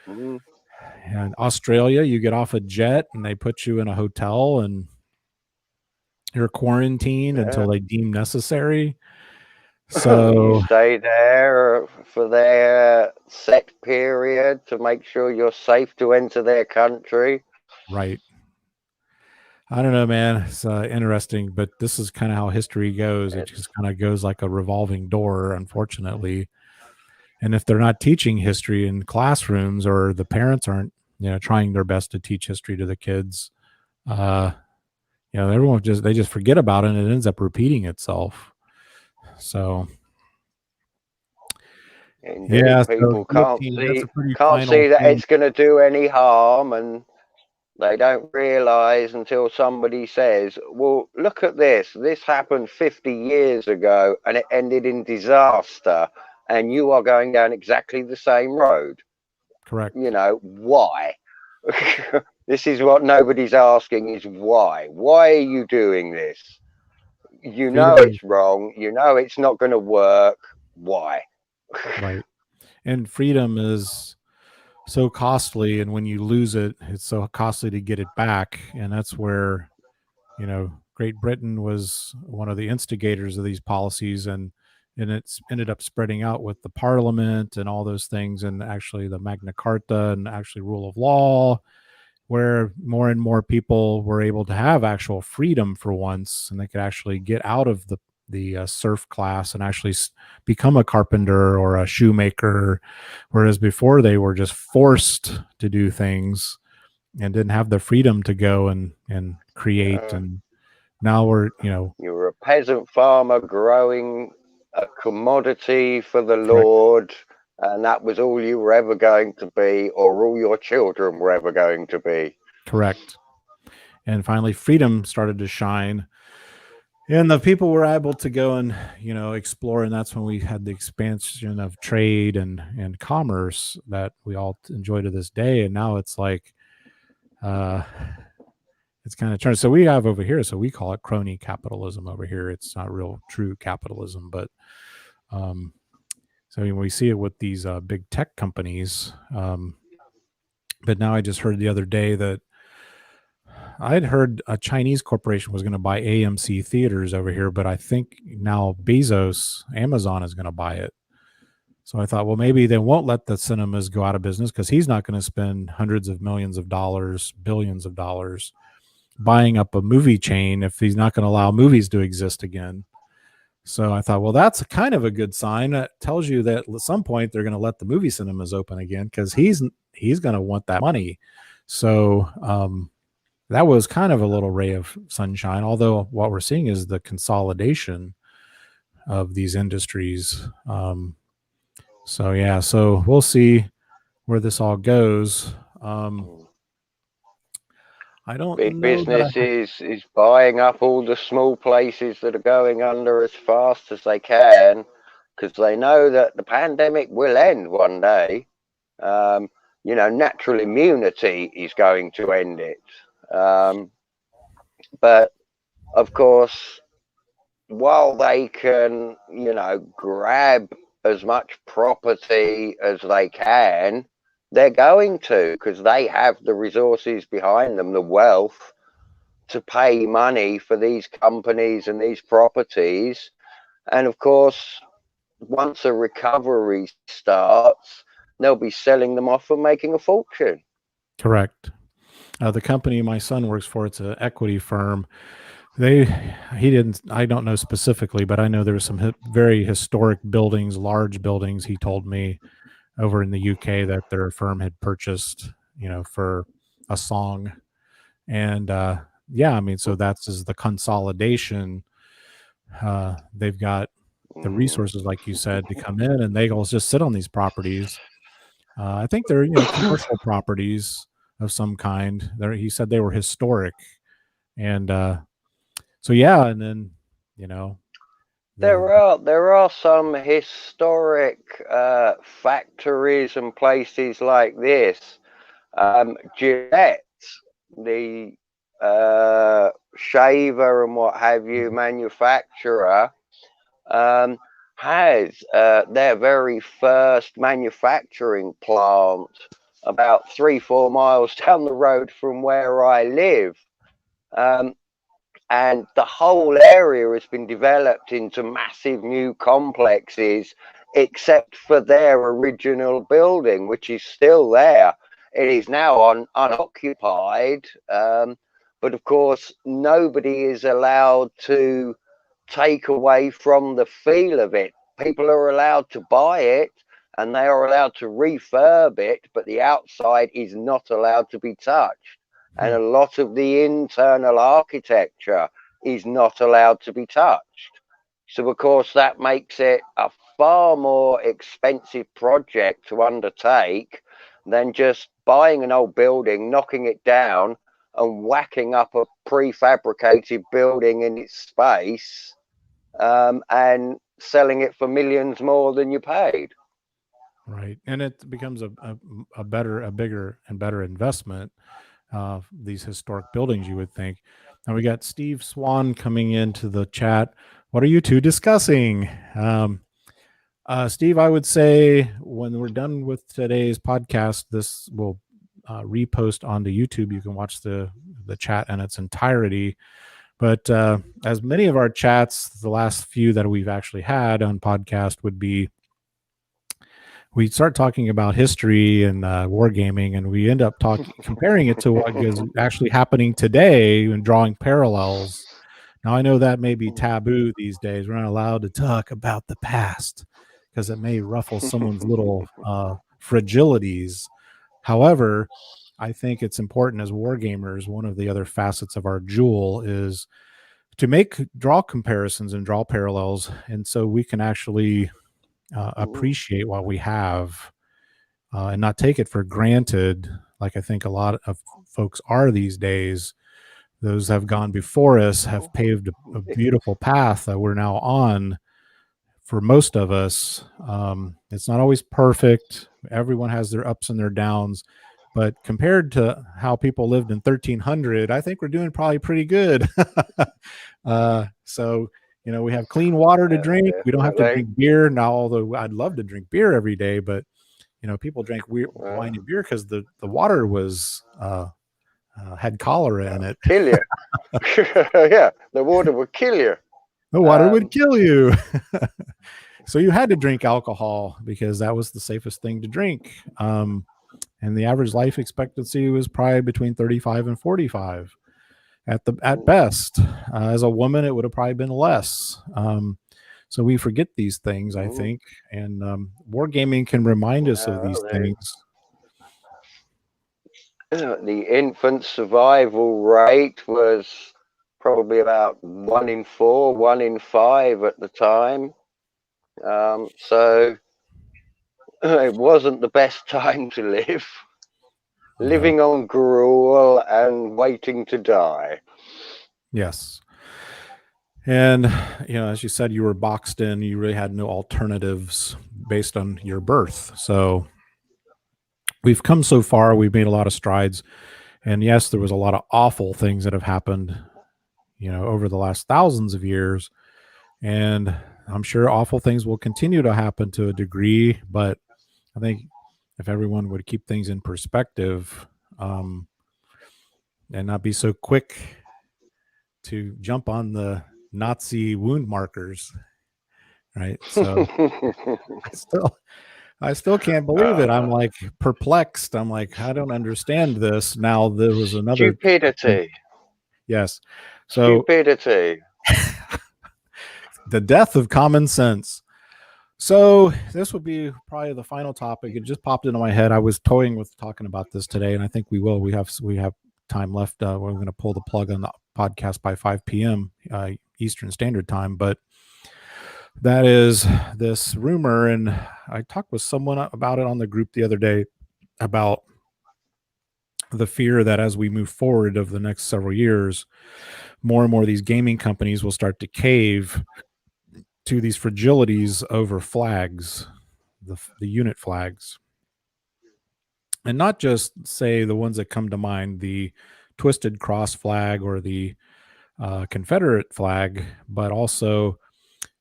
and Australia, you get off a jet and they put you in a hotel and you're quarantined until they deem necessary. So you stay there for their set period to make sure you're safe to enter their country. Right. I don't know, man. It's interesting, but this is kind of how history goes. It just kind of goes like a revolving door, unfortunately. And if they're not teaching history in classrooms, or the parents aren't, trying their best to teach history to the kids, everyone they just forget about it, and it ends up repeating itself. So, indeed, people can't see that it's going to do any harm, and they don't realize until somebody says, well, look at this. This happened 50 years ago, and it ended in disaster, and you are going down exactly the same road. Correct. Why? This is what nobody's asking, is why? Why are you doing this? It's wrong. It's not going to work. Why? Right. and freedom is so costly, and when you lose it, it's so costly to get it back. And that's where, you know, Great Britain was one of the instigators of these policies, and it's ended up spreading out with the Parliament and all those things, and actually the Magna Carta and actually rule of law, where more and more people were able to have actual freedom for once, and they could actually get out of the serf class and actually become a carpenter or a shoemaker, whereas before they were just forced to do things and didn't have the freedom to go and create. And now we're, you know, you're a peasant farmer growing a commodity for the correct. Lord, and that was all you were ever going to be, or all your children were ever going to be. Correct. And finally freedom started to shine, and the people were able to go and, you know, explore, and that's when we had the expansion of trade and commerce that we all enjoy to this day. And now it's like it's kind of turned. So we have over here, so we call it crony capitalism over here. It's not real true capitalism, but so we see it with these big tech companies. But now I just heard the other day that I had heard a Chinese corporation was going to buy AMC theaters over here, but I think now Bezos, Amazon, is going to buy it. So I thought, well, maybe they won't let the cinemas go out of business because he's not going to spend hundreds of millions of dollars, billions of dollars buying up a movie chain if he's not going to allow movies to exist again. So I thought, well, that's kind of a good sign. That tells you that at some point they're going to let the movie cinemas open again because he's going to want that money. So that was kind of a little ray of sunshine, although what we're seeing is the consolidation of these industries. So yeah, so we'll see where this all goes. I don't Big know business is buying up all the small places that are going under as fast as they can, because they know that the pandemic will end one day. You know, natural immunity is going to end it. But of course, while they can, you know, grab as much property as they can, they're going to, because they have the resources behind them, the wealth to pay money for these companies and these properties. And of course, once a recovery starts, they'll be selling them off and making a fortune. Correct. The company my son works for, it's an equity firm. I don't know specifically, but I know there were some very historic buildings, large buildings, he told me, over in the UK that their firm had purchased, you know, for a song. And yeah, I mean, so that's the consolidation. They've got the resources, like you said, to come in, and they all just sit on these properties. I think they're, you know, commercial properties of some kind. He said they were historic. And so yeah, and then, you know, there are some historic factories and places like this. Gillette, the shaver and what have you manufacturer, has their very first manufacturing plant about 3-4 miles down the road from where I live. And the whole area has been developed into massive new complexes, except for their original building, which is still there. It is now unoccupied, but of course, nobody is allowed to take away from the feel of it. People are allowed to buy it, and they are allowed to refurb it, but the outside is not allowed to be touched. And a lot of the internal architecture is not allowed to be touched. So, of course, that makes it a far more expensive project to undertake than just buying an old building, knocking it down, and whacking up a prefabricated building in its space, and selling it for millions more than you paid. Right. And it becomes a bigger and better investment. These historic buildings, you would think. Now we got Steve Swan coming into the chat. What are you two discussing? Steve, I would say when we're done with today's podcast, this will repost onto YouTube. You can watch the chat in its entirety. But as many of our chats, the last few that we've actually had on podcast would be, we start talking about history and wargaming, and we end up comparing it to what is actually happening today and drawing parallels. Now, I know that may be taboo these days. We're not allowed to talk about the past because it may ruffle someone's little fragilities. However, I think it's important as wargamers, one of the other facets of our jewel is to draw comparisons and draw parallels, and so we can actually appreciate what we have and not take it for granted, like I think a lot of folks are these days. Those have gone before us have paved a beautiful path that we're now on. For most of us, it's not always perfect. Everyone has their ups and their downs, but compared to how people lived in 1300, I think we're doing probably pretty good. So, we have clean water to drink. We don't have to drink beer now, although I'd love to drink beer every day, but people drank wine and beer because the water was had cholera in it. Kill you. Yeah, the water would kill you. The water would kill you. So you had to drink alcohol because that was the safest thing to drink. And the average life expectancy was probably between 35 and 45 at best. As a woman, it would have probably been less. So we forget these things, I think. And wargaming can remind us of these things. The infant survival rate was probably about 1 in 4, 1 in 5 at the time. So it wasn't the best time to live. Living on gruel and waiting to die. Yes. And, as you said, you were boxed in. You really had no alternatives based on your birth. So we've come so far. We've made a lot of strides. And yes, there was a lot of awful things that have happened, over the last thousands of years. And I'm sure awful things will continue to happen to a degree. But I think if everyone would keep things in perspective and not be so quick to jump on the Nazi wound markers, right? So I still can't believe it. I'm like perplexed. I'm like, I don't understand this. Now there was another stupidity. Yes. So stupidity. The death of common sense. So this would be probably the final topic. It just popped into my head. I was toying with talking about this today, and I think we will. We have time left. We're going to pull the plug on the podcast by 5 p.m. Eastern Standard Time. But that is this rumor, and I talked with someone about it on the group the other day about the fear that as we move forward of the next several years, more and more of these gaming companies will start to cave to these fragilities over flags, the unit flags. And not just, say, the ones that come to mind, the Twisted Cross flag or the Confederate flag, but also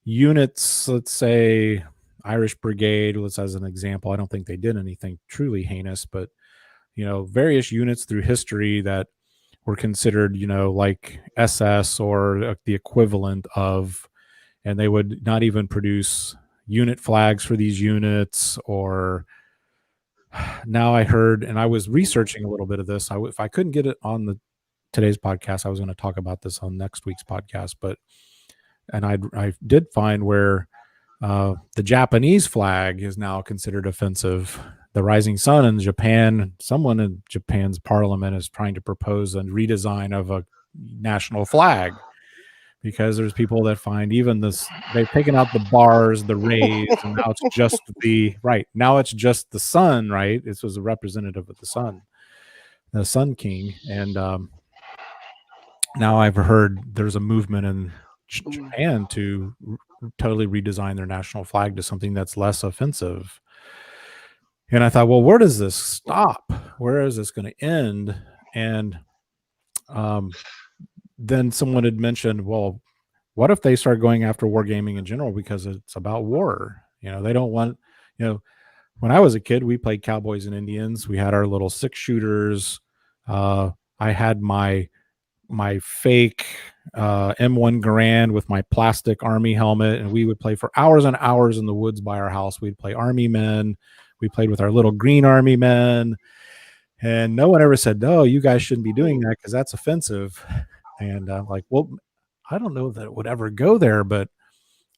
units, let's say Irish Brigade, as an example. I don't think they did anything truly heinous, but, various units through history that were considered, like SS or the equivalent of, and they would not even produce unit flags for these units. Or now I heard, and I was researching a little bit of this. If I couldn't get it on today's podcast, I was going to talk about this on next week's podcast. And I did find where the Japanese flag is now considered offensive. The Rising Sun in Japan, someone in Japan's parliament is trying to propose a redesign of a national flag, because there's people that find even this, they've taken out the bars, the rays, and now it's just now it's just the sun, right? This was a representative of the sun king. And now I've heard there's a movement in Japan to totally redesign their national flag to something that's less offensive. And I thought, well, where does this stop? Where is this going to end? And then someone had mentioned, well, what if they start going after wargaming in general because it's about war? They don't want, when I was a kid, we played Cowboys and Indians. We had our little 6-shooters. I had my fake M1 Garand with my plastic army helmet, and we would play for hours and hours in the woods by our house. We'd play army men. We played with our little green army men, and no one ever said, no, you guys shouldn't be doing that because that's offensive. And I'm like, well, I don't know that it would ever go there, but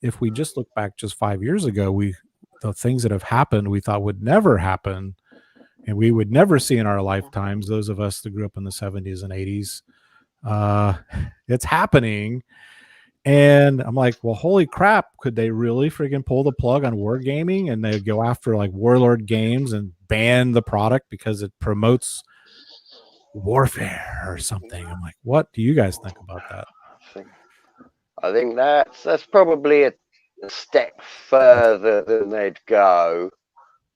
if we just look back just 5 years ago, the things that have happened we thought would never happen and we would never see in our lifetimes, those of us that grew up in the 70s and 80s, it's happening. And I'm like, well, holy crap, could they really freaking pull the plug on Wargaming and they go after like Warlord Games and ban the product because it promotes warfare or something? I'm like, what do you guys think about that? I think that's probably a step further than they'd go.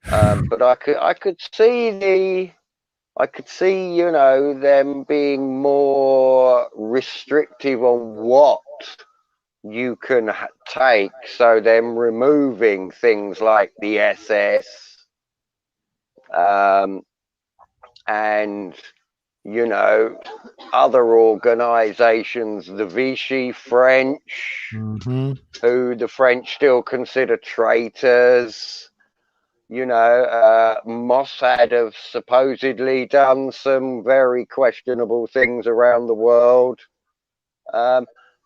But I could see them being more restrictive on what you can take, so them removing things like the SS, and other organizations, the Vichy French, who the French still consider traitors. Mossad have supposedly done some very questionable things around the world.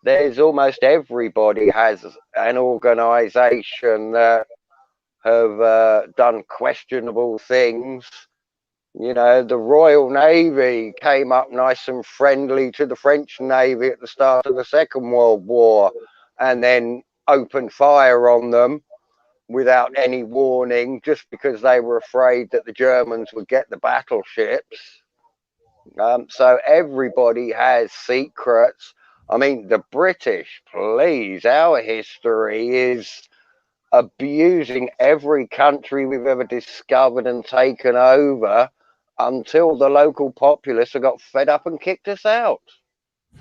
There's almost everybody has an organization that have done questionable things. The Royal Navy came up nice and friendly to the French Navy at the start of the Second World War and then opened fire on them without any warning, just because they were afraid that the Germans would get the battleships. So everybody has secrets. I mean, the British, please, our history is abusing every country we've ever discovered and taken over until the local populace have got fed up and kicked us out.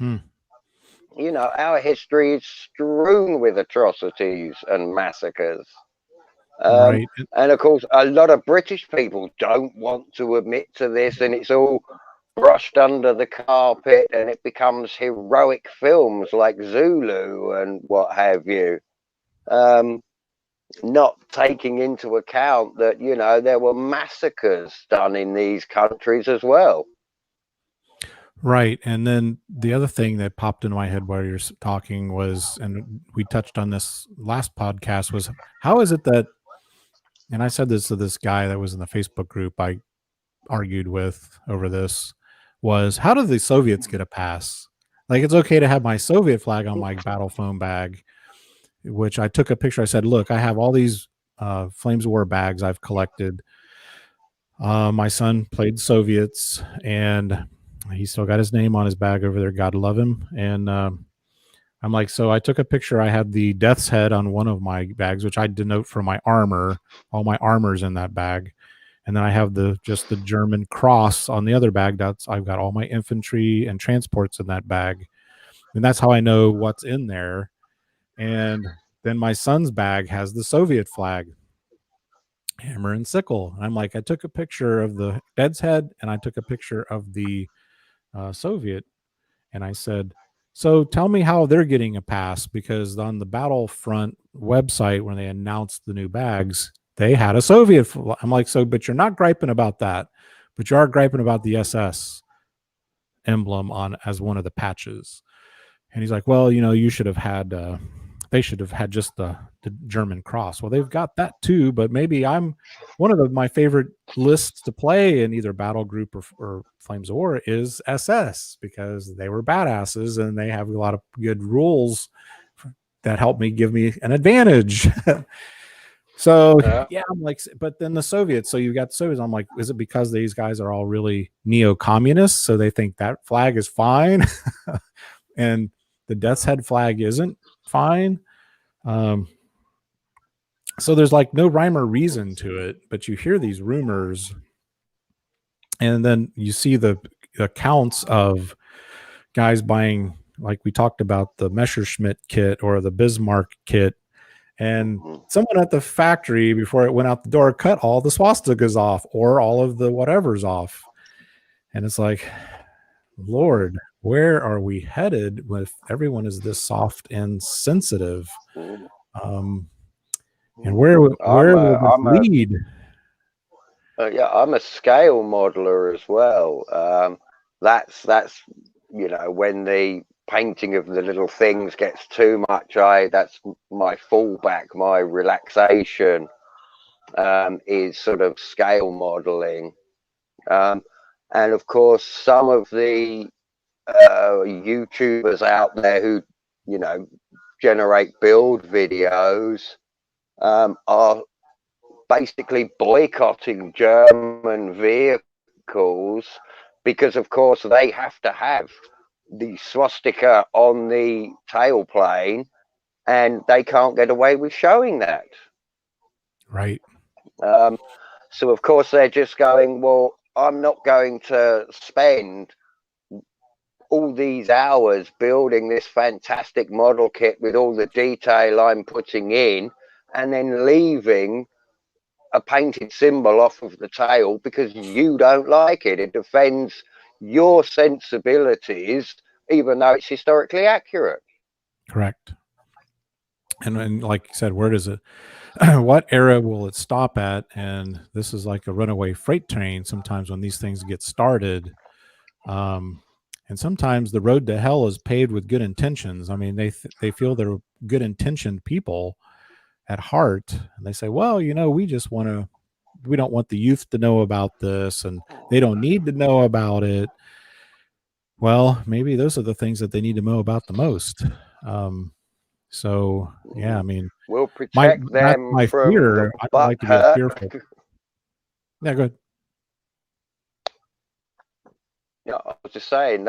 Our history is strewn with atrocities and massacres. Right. And of course, a lot of British people don't want to admit to this, and it's all brushed under the carpet, and it becomes heroic films like Zulu and what have you, not taking into account that there were massacres done in these countries as well. Right. And then the other thing that popped into my head while you're talking was, and we touched on this last podcast, was how is it that, and I said this to this guy that was in the Facebook group I argued with over this, was how did the Soviets get a pass? Like, it's okay to have my Soviet flag on my battle foam bag, which I took a picture. I said, look, I have all these Flames of War bags I've collected. My son played Soviets, and he still got his name on his bag over there. God love him. And I'm like, so I took a picture. I had the Death's Head on one of my bags, which I denote for my armor. All my armor's in that bag. And then I have just the German cross on the other bag. I've got all my infantry and transports in that bag. And that's how I know what's in there. And then my son's bag has the Soviet flag, hammer and sickle. And I'm like, I took a picture of the Dead's Head and I took a picture of the Soviet. And I said, so tell me how they're getting a pass, because on the Battlefront website, when they announced the new bags, they had a Soviet flag. I'm like, so, but you're not griping about that, but you are griping about the SS emblem on as one of the patches. And he's like, well, you should have had, they should have had just the German cross. Well, they've got that too, but maybe I'm one of my favorite lists to play in either Battle Group or Flames of War is SS, because they were badasses and they have a lot of good rules that help give me an advantage. So yeah, I'm like, but then the Soviets, so you got the Soviets. I'm like, is it because these guys are all really neo-communists? So they think that flag is fine and the Death's Head flag isn't fine. So there's like no rhyme or reason to it, but you hear these rumors and then you see the accounts of guys buying, like we talked about, the Messerschmitt kit or the Bismarck kit, And someone at the factory, before it went out the door, cut all the swastikas off or all of the whatever's off. And it's like, Lord, where are we headed with everyone is this soft and sensitive? And where will this lead? Yeah, I'm a scale modeler as well. That's you know, when the painting of the little things gets too much, that's my fallback, my relaxation is sort of scale modeling. And of course, some of the YouTubers out there who, you know, generate build videos are basically boycotting German vehicles because, of course, they have to have the swastika on the tailplane and they can't get away with showing that. Right. So, of course, they're just going, well, I'm not going to spend all these hours building this fantastic model kit with all the detail I'm putting in and then leaving a painted symbol off of the tail because you don't like it. It offends your sensibilities, even though it's historically accurate. Correct. And like you said, where does it, what era will it stop at? And this is like a runaway freight train sometimes when these things get started. And sometimes the road to hell is paved with good intentions. I mean, they feel they're good intentioned people at heart. And they say, well, you know, we don't want the youth to know about this and they don't need to know about it. Well, maybe those are the things that they need to know about the most. So yeah, I mean, we'll protect them my from fear. I don't like to be fearful. Yeah, go ahead. Yeah, I was just saying,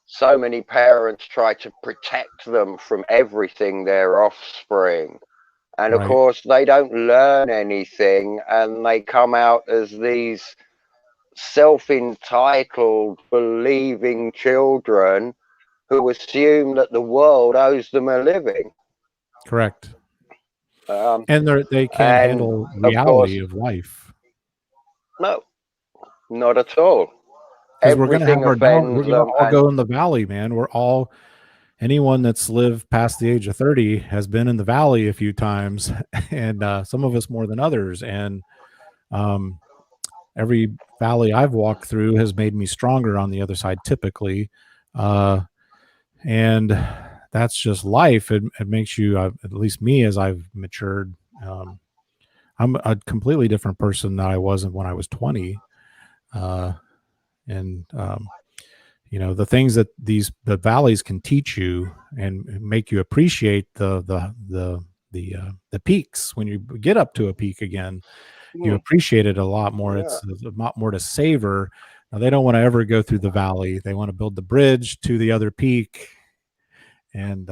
so many parents try to protect them from everything, their offspring. And of course, they don't learn anything and they come out as these self-entitled, believing children who assume that the world owes them a living. Correct. And they can't handle reality of life. No, not at all. Because we're going to all go in the valley, man. Anyone that's lived past the age of 30 has been in the valley a few times, and some of us more than others. And every valley I've walked through has made me stronger on the other side, typically. And that's just life. It makes you, at least me, as I've matured, I'm a completely different person than I was when I was 20. You know, the things that the valleys can teach you and make you appreciate the peaks. When you get up to a peak again, you appreciate it a lot more. Yeah. It's a lot more to savor. Now, they don't want to ever go through the valley. They want to build the bridge to the other peak, and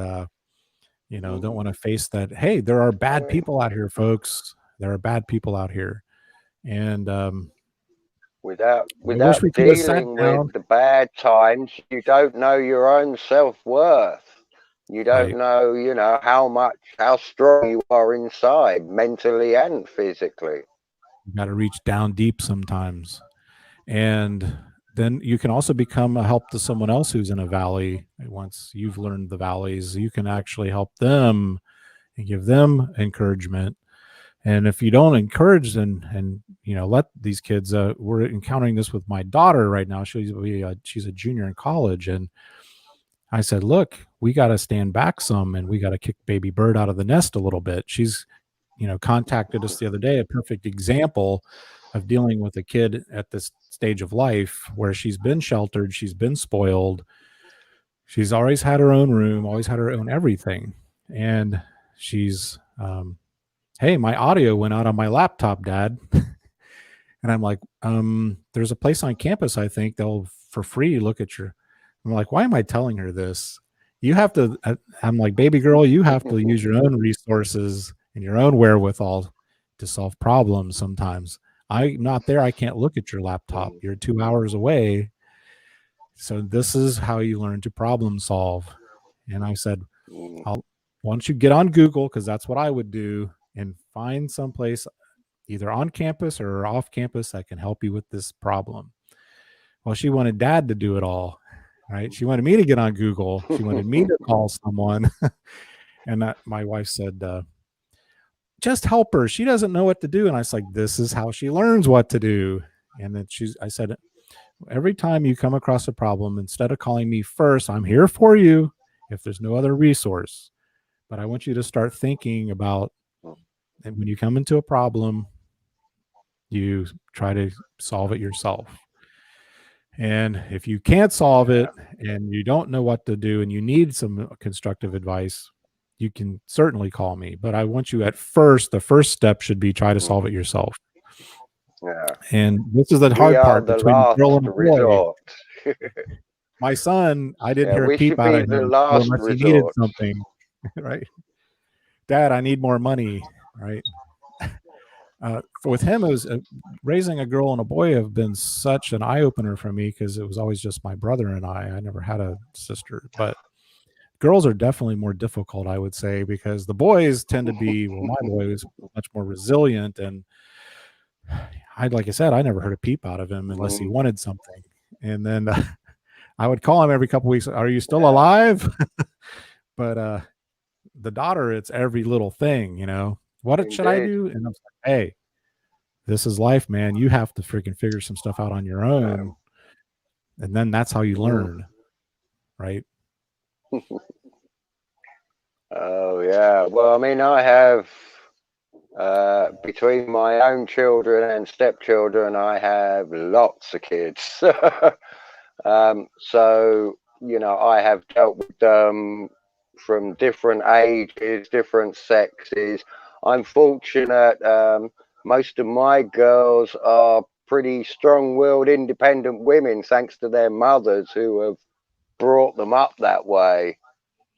you know, don't want to face that. Hey, there are bad people out here, folks. There are bad people out here, and without dealing with the bad times, you don't know your own self-worth. You don't know, you know, how strong you are inside, mentally and physically. You got to reach down deep sometimes. And then you can also become a help to someone else who's in a valley. Once you've learned the valleys, you can actually help them and give them encouragement. And if you don't encourage and you know, let these kids, we're encountering this with my daughter right now. She's a junior in college, and I said, look, we got to stand back some, and we got to kick baby bird out of the nest a little bit. She's, you know, contacted us the other day, a perfect example of dealing with a kid at this stage of life where she's been sheltered, she's been spoiled, she's always had her own room, always had her own everything, and she's hey, my audio went out on my laptop, Dad. And I'm like, there's a place on campus, I think they'll for free look at your. I'm like, why am I telling her this? You have to, I'm like, baby girl, you have to use your own resources and your own wherewithal to solve problems sometimes. I'm not there. I can't look at your laptop. You're 2 hours away. So this is how you learn to problem solve. And I said, once you get on Google, because that's what I would do, and find someplace either on campus or off campus that can help you with this problem. Well, she wanted dad to do it all, right? She wanted me to get on Google. She wanted me to call someone. And my wife said, just help her. She doesn't know what to do. And I was like, this is how she learns what to do. And then I said, every time you come across a problem, instead of calling me first, I'm here for you if there's no other resource. But I want you to start thinking about, and when you come into a problem, you try to solve it yourself. And if you can't solve it and you don't know what to do and you need some constructive advice, you can certainly call me. But I want you at first, the first step should be try to solve it yourself. Yeah. And this is the hard part between the girl and the boy. My son, I didn't hear a peep out of him unless he needed something, right? Dad, I need more money, right? With him, it was raising a girl and a boy have been such an eye-opener for me because it was always just my brother and I never had a sister. But girls are definitely more difficult, I would say, because the boys tend to be, well, my boy was much more resilient. And like I said, I never heard a peep out of him unless he wanted something. And then I would call him every couple of weeks. Are you still alive? But the daughter, it's every little thing, What should I do? And I'm like, hey, this is life, man. You have to freaking figure some stuff out on your own. And then that's how you learn, right? Oh, yeah. Well, I mean, I have, between my own children and stepchildren, I have lots of kids. So, I have dealt with them from different ages, different sexes. I'm fortunate. Most of my girls are pretty strong-willed, independent women, thanks to their mothers who have brought them up that way.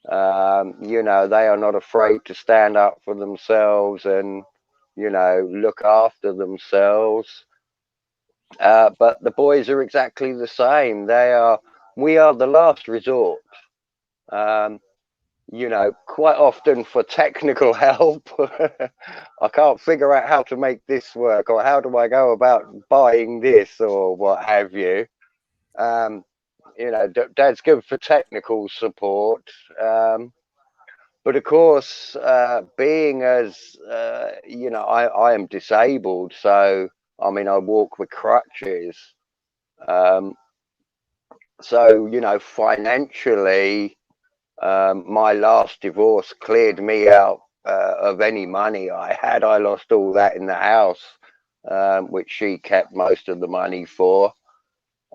They are not afraid to stand up for themselves and, look after themselves. But the boys are exactly the same. We are the last resort. Quite often for technical help. I can't figure out how to make this work, or how do I go about buying this, or what have you. Dad's good for technical support. But of course, being as, I am disabled, so, I mean, I walk with crutches. Financially, my last divorce cleared me out of any money I had. I lost all that in the house, which she kept most of the money for.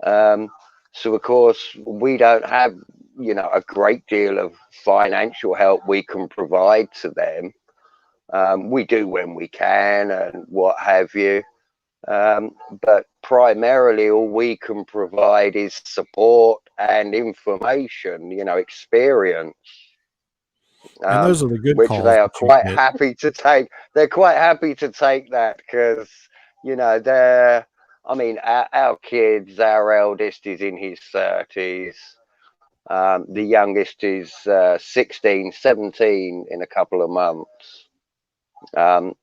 So of course we don't have, a great deal of financial help we can provide to them. We do when we can and what have you. But primarily all we can provide is support and information, experience. And those are the good which calls they are quite happy to take. They're quite happy to take that because, our kids, our eldest is in his 30s. The youngest is 16, 17 in a couple of months.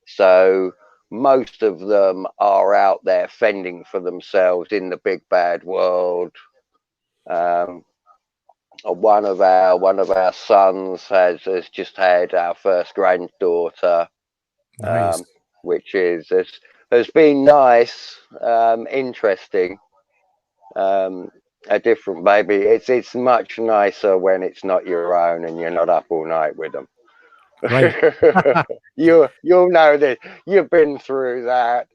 So most of them are out there fending for themselves in the big bad world. One of our sons has just had our first granddaughter. Nice. Which has been nice, interesting, a different baby. It's much nicer when it's not your own and you're not up all night with them. Right. You'll know this. You've been through that.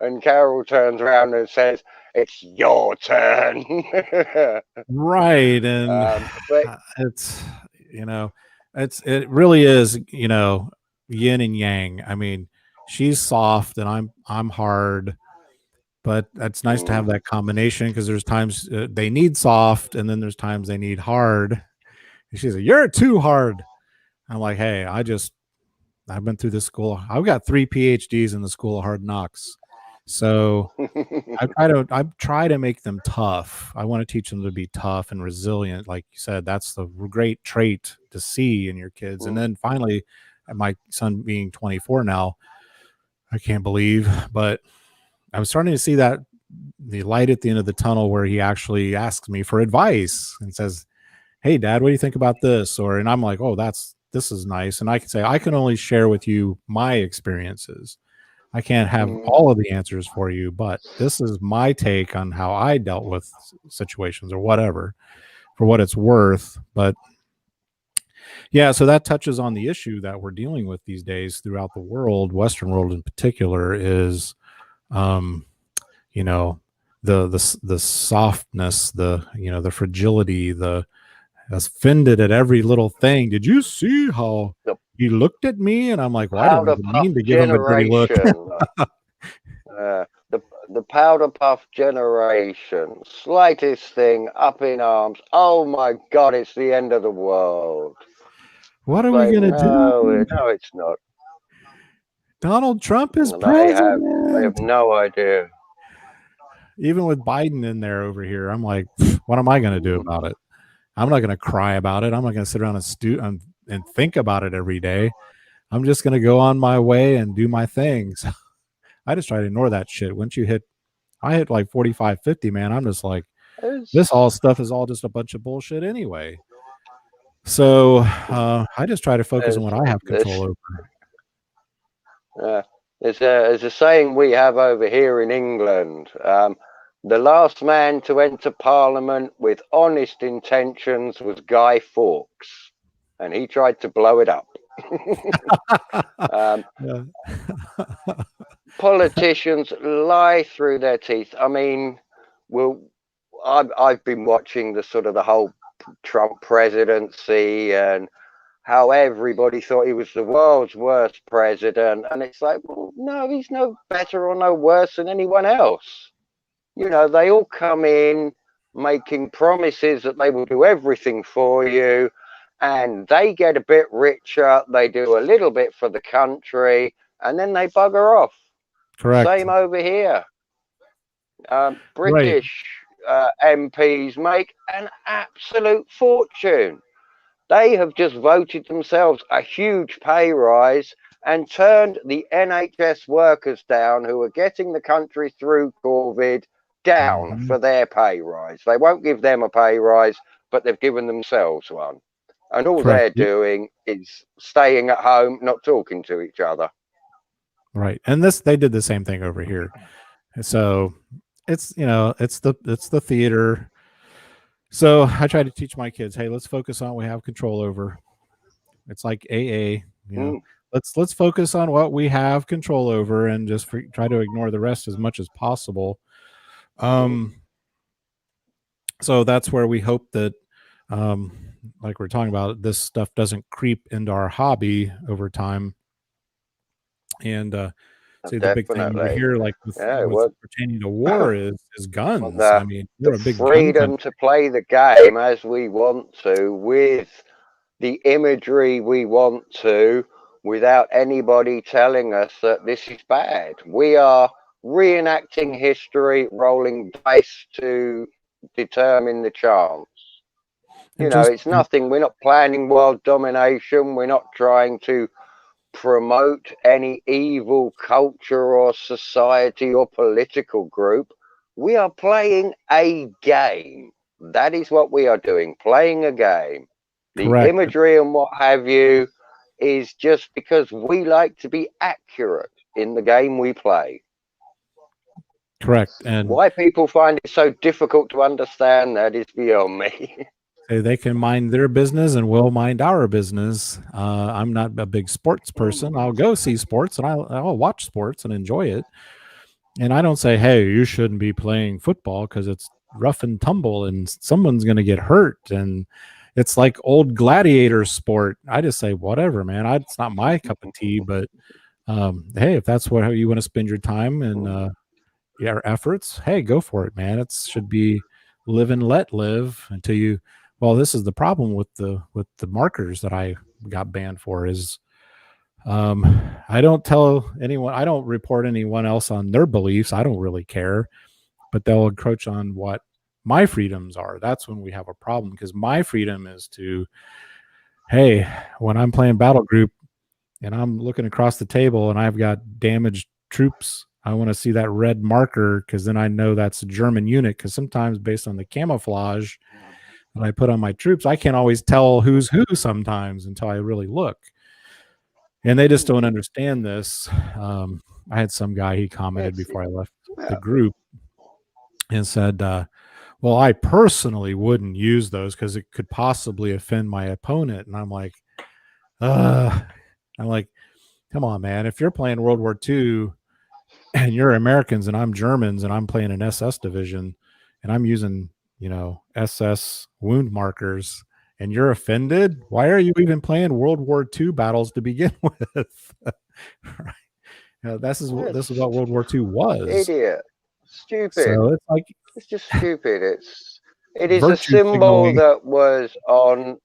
And Carol turns around and says, "It's your turn." Right. And it really is, yin and yang. I mean, she's soft and I'm hard, but it's nice to have that combination because there's times they need soft and then there's times they need hard. And she's like, "You're too hard." I'm like, "Hey, I've been through this school. I've got 3 PhDs in the School of Hard Knocks. So I try to make them tough. I want to teach them to be tough and resilient. Like you said, that's the great trait to see in your kids. And then finally, my son being 24 now, I can't believe, but I'm starting to see that the light at the end of the tunnel where he actually asks me for advice and says, "Hey Dad, what do you think about this?" And I'm like, "Oh, this is nice." And I can say, I can only share with you my experiences. I can't have all of the answers for you, but this is my take on how I dealt with situations or whatever, for what it's worth. But yeah, so that touches on the issue that we're dealing with these days throughout the world, Western world in particular, is you know, the softness, the fragility, the offended at every little thing. Did you see how he looked at me? And I'm like, well, I didn't even mean to give him a dirty look. The powder puff generation, slightest thing up in arms. Oh my God, it's the end of the world. What are we going to do? No, it's not. Donald Trump is president. I have no idea. Even with Biden in there over here, I'm like, what am I going to do about it? I'm not going to cry about it. I'm not going to sit around and think about it every day. I'm just going to go on my way and do my things. I just try to ignore that shit. Once I hit like 45, 50, man, I'm just like, this all stuff is all just a bunch of bullshit anyway. So I just try to focus on what I have control over. There's a saying we have over here in England. The last man to enter Parliament with honest intentions was Guy Fawkes, and he tried to blow it up. Politicians lie through their teeth. I mean, I've been watching the whole Trump presidency and how everybody thought he was the world's worst president, and it's like, well, no, he's no better or no worse than anyone else. You know, they all come in making promises that they will do everything for you, and they get a bit richer, they do a little bit for the country, and then they bugger off. Correct. Same over here. British MPs make an absolute fortune. They have just voted themselves a huge pay rise and turned the NHS workers down who are getting the country through COVID down for their pay rise. They won't give them a pay rise, but they've given themselves one. And all they're doing is staying at home, not talking to each other. Right. And they did the same thing over here. So it's, it's the theater. So I try to teach my kids, hey, let's focus on what we have control over. It's like AA, let's focus on what we have control over and just try to ignore the rest as much as possible. So that's where we hope that, like we're talking about, this stuff doesn't creep into our hobby over time. And see, the big thing over here, like with pertaining to war, is guns. I mean, we're a big freedom to play the game as we want to, with the imagery we want to, without anybody telling us that this is bad. We are reenacting history, rolling dice to determine the chance. It's nothing. We're not planning world domination. We're not trying to promote any evil culture or society or political group. We are playing a game. That is what we are doing, playing a game. The imagery and what have you is just because we like to be accurate in the game we play. Correct. And why people find it so difficult to understand that is beyond me. They can mind their business and we'll mind our business. I'm not a big sports person. I'll go see sports and I'll watch sports and enjoy it. And I don't say, hey, you shouldn't be playing football because it's rough and tumble and someone's going to get hurt. And it's like old gladiator sport. I just say, whatever, man. It's not my cup of tea, but hey, if that's how you want to spend your time and your efforts, hey, go for it, man. It should be live and let live until you. Well, this is the problem with the markers that I got banned for is I don't tell anyone, I don't report anyone else on their beliefs. I don't really care, but they'll encroach on what my freedoms are. That's when we have a problem, because my freedom is to, hey, when I'm playing battle group and I'm looking across the table and I've got damaged troops, I want to see that red marker, because then I know that's a German unit. Because sometimes based on the camouflage that I put on my troops, I can't always tell who's who sometimes until I really look. And they just don't understand this. I had some guy, he commented before I left the group and said, well, I personally wouldn't use those because it could possibly offend my opponent. And I'm like, come on, man. If you're playing World War II and you're Americans and I'm Germans and I'm playing an SS division and I'm using, SS wound markers, and you're offended, why are you even playing World War II battles to begin with? Right? This is what World War II was. Idiot. Stupid. So it's just stupid. It is a symbol that was on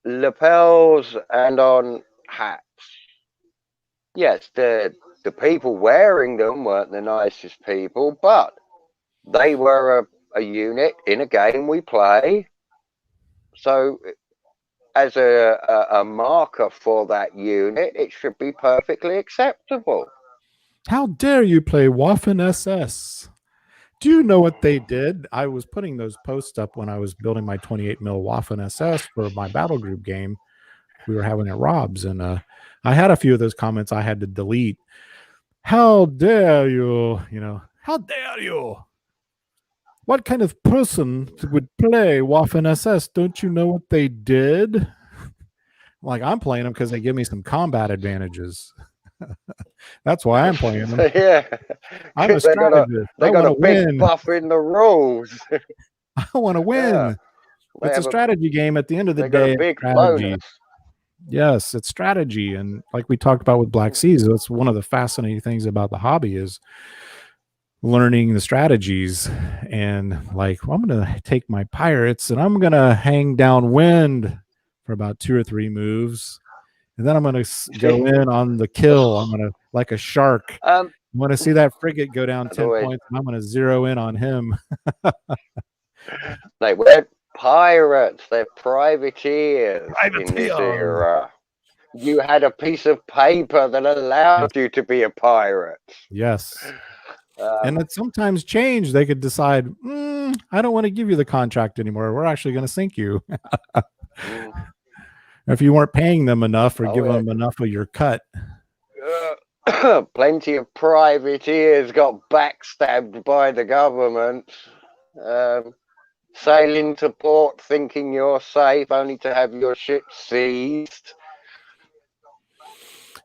lapels and on hats. Yes, the people wearing them weren't the nicest people, but they were a unit in a game we play. So as a marker for that unit, it should be perfectly acceptable. How dare you play Waffen SS? Do you know what they did? I was putting those posts up when I was building my 28 mil Waffen SS for my battle group game we were having at Rob's, and I had a few of those comments I had to delete. How dare you? How dare you? What kind of person would play Waffen SS? Don't you know what they did? Like, I'm playing them because they give me some combat advantages. That's why I'm playing them. Yeah, I'm a strategist. They got a big buff in the rules. I want to win. Yeah. It's a strategy game at the end of the day. Big bonus. Yes, it's strategy. And like we talked about with Black Seas, that's one of the fascinating things about the hobby is learning the strategies. And like, well, I'm going to take my pirates and I'm going to hang downwind for about 2 or 3 moves. And then I'm going to go in on the kill. I'm going to, like a shark, I want to see that frigate go down 10 points, and I'm going to zero in on him. They weren't pirates. They're privateers in this era. You had a piece of paper that allowed you to be a pirate. Yes. And it sometimes changed. They could decide, I don't want to give you the contract anymore. We're actually going to sink you. If you weren't paying them enough or giving them enough of your cut. Plenty of privateers got backstabbed by the government. Sailing to port thinking you're safe, only to have your ship seized.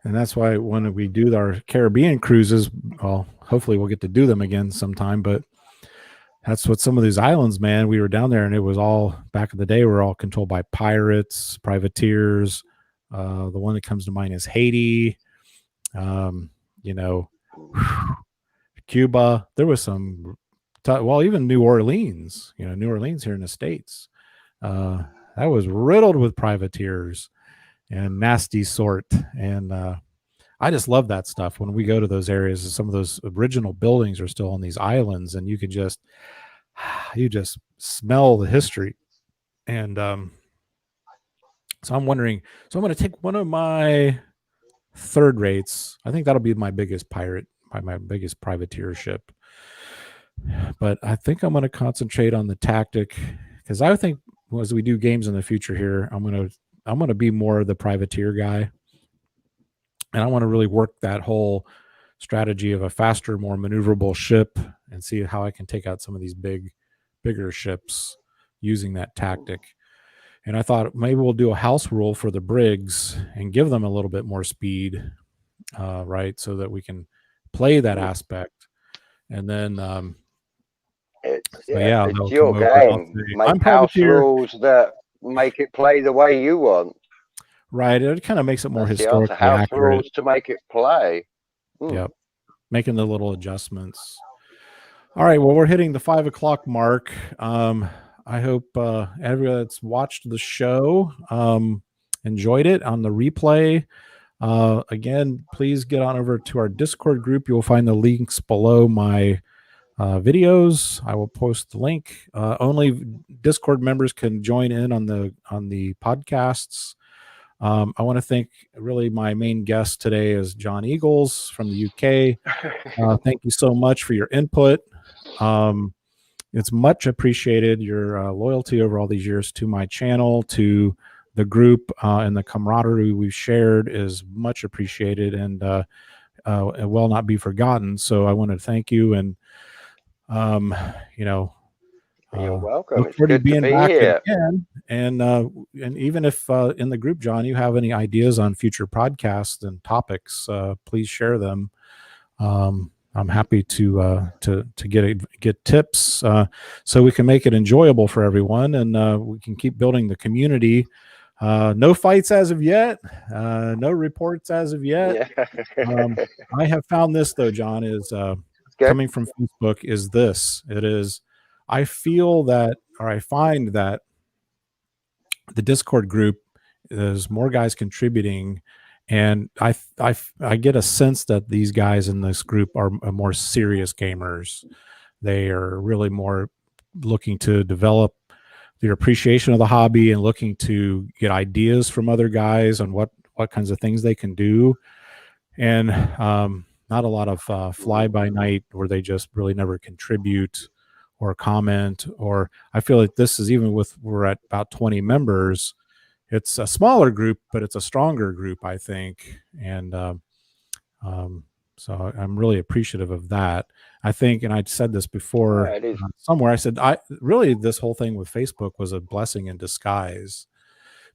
And that's why when we do our Caribbean cruises, well, hopefully we'll get to do them again sometime, but that's what some of these islands, man, we were down there and it was all, back in the day, we're all controlled by pirates, privateers. The one that comes to mind is Haiti. Cuba. There was some, well, even New Orleans, New Orleans here in the States. That was riddled with privateers and nasty sort. And I just love that stuff. When we go to those areas, some of those original buildings are still on these islands, and you can just smell the history. And so I'm wondering, so I'm going to take one of my third rates. I think that'll be my biggest pirate, my biggest privateer ship. But I think I'm going to concentrate on the tactic, because I think as we do games in the future here, I'm going to be more of the privateer guy. And I want to really work that whole strategy of a faster, more maneuverable ship and see how I can take out some of these bigger ships using that tactic. And I thought maybe we'll do a house rule for the brigs and give them a little bit more speed, right? So that we can play that aspect. And then, it's your game. Make house rules that make it play the way you want. Right. It kind of makes it more historically accurate. House rules to make it play. Yep. Making the little adjustments. All right. Well, we're hitting the 5 o'clock mark. I hope everyone that's watched the show enjoyed it on the replay, again, please get on over to our Discord group. You'll find the links below my videos. I will post the link. Only Discord members can join in on the podcasts. I want to thank really my main guest today is John Eagles from the UK. Thank you so much for your input. It's much appreciated, your loyalty over all these years to my channel, to the group, and the camaraderie we've shared is much appreciated, and it will not be forgotten. So I want to thank you, and you're welcome. Look It's forward to good to being be back here. again. And even if in the group, John, you have any ideas on future podcasts and topics, please share them. I'm happy to get tips so we can make it enjoyable for everyone, and we can keep building the community. No fights as of yet, no reports as of yet. Yeah. I have found this though, John, is coming from Facebook, is this. It is, I feel that, or I find that the Discord group, there's more guys contributing, and I get a sense that these guys in this group are more serious gamers. They are really more looking to develop their appreciation of the hobby and looking to get ideas from other guys on what kinds of things they can do, and not a lot of fly by night where they just really never contribute or comment. Or I feel like this is, even with, we're at about 20 members, it's a smaller group, but it's a stronger group, I think. And so I'm really appreciative of that. I think, and I'd said this before somewhere, I said, really, this whole thing with Facebook was a blessing in disguise,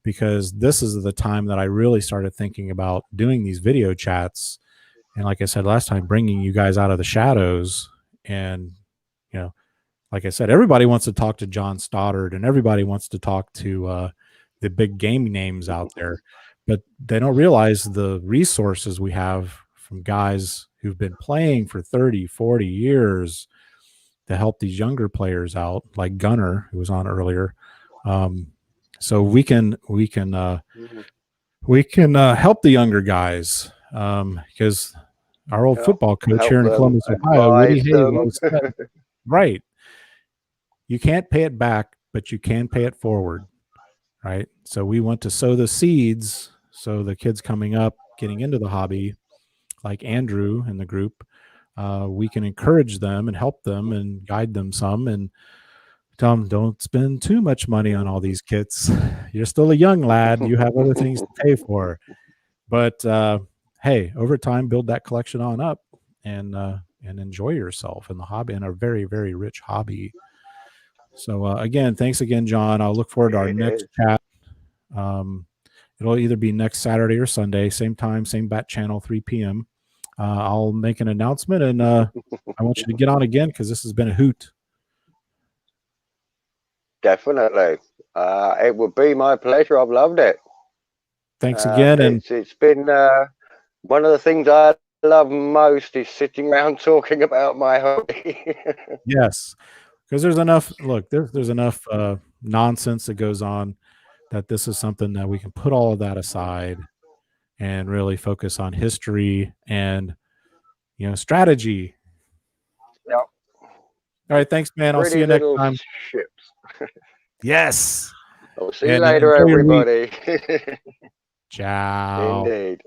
because this is the time that I really started thinking about doing these video chats. And like I said last time, bringing you guys out of the shadows. And, like I said, everybody wants to talk to John Stoddard, and everybody wants to talk to the big game names out there, but they don't realize the resources we have from guys who've been playing for 30, 40 years to help these younger players out, like Gunner, who was on earlier. So we can help the younger guys, because our old football coach here in Columbus, Ohio, Woody Hayes, always said, right, you can't pay it back, but you can pay it forward, right? So we want to sow the seeds so the kids coming up, getting into the hobby, like Andrew in the group, we can encourage them and help them and guide them some, and tell them, don't spend too much money on all these kits. You're still a young lad. You have other things to pay for. But hey, over time, build that collection on up, and enjoy yourself in the hobby, in a very, very rich hobby. So again, thanks again, John. I'll look forward to our next chat. It'll either be next Saturday or Sunday, same time, same bat channel, 3 p.m. I'll make an announcement, and I want you to get on again, because this has been a hoot. Definitely. It would be my pleasure. I've loved it. Thanks again. And it's been one of the things I love most is sitting around talking about my hobby. Yes, because there's enough, look, there's enough nonsense that goes on, that this is something that we can put all of that aside and really focus on history and, strategy. Yep. All right, thanks, man. I'll see you next time. Ships. Yes. I'll see you later, everybody. Ciao. Indeed.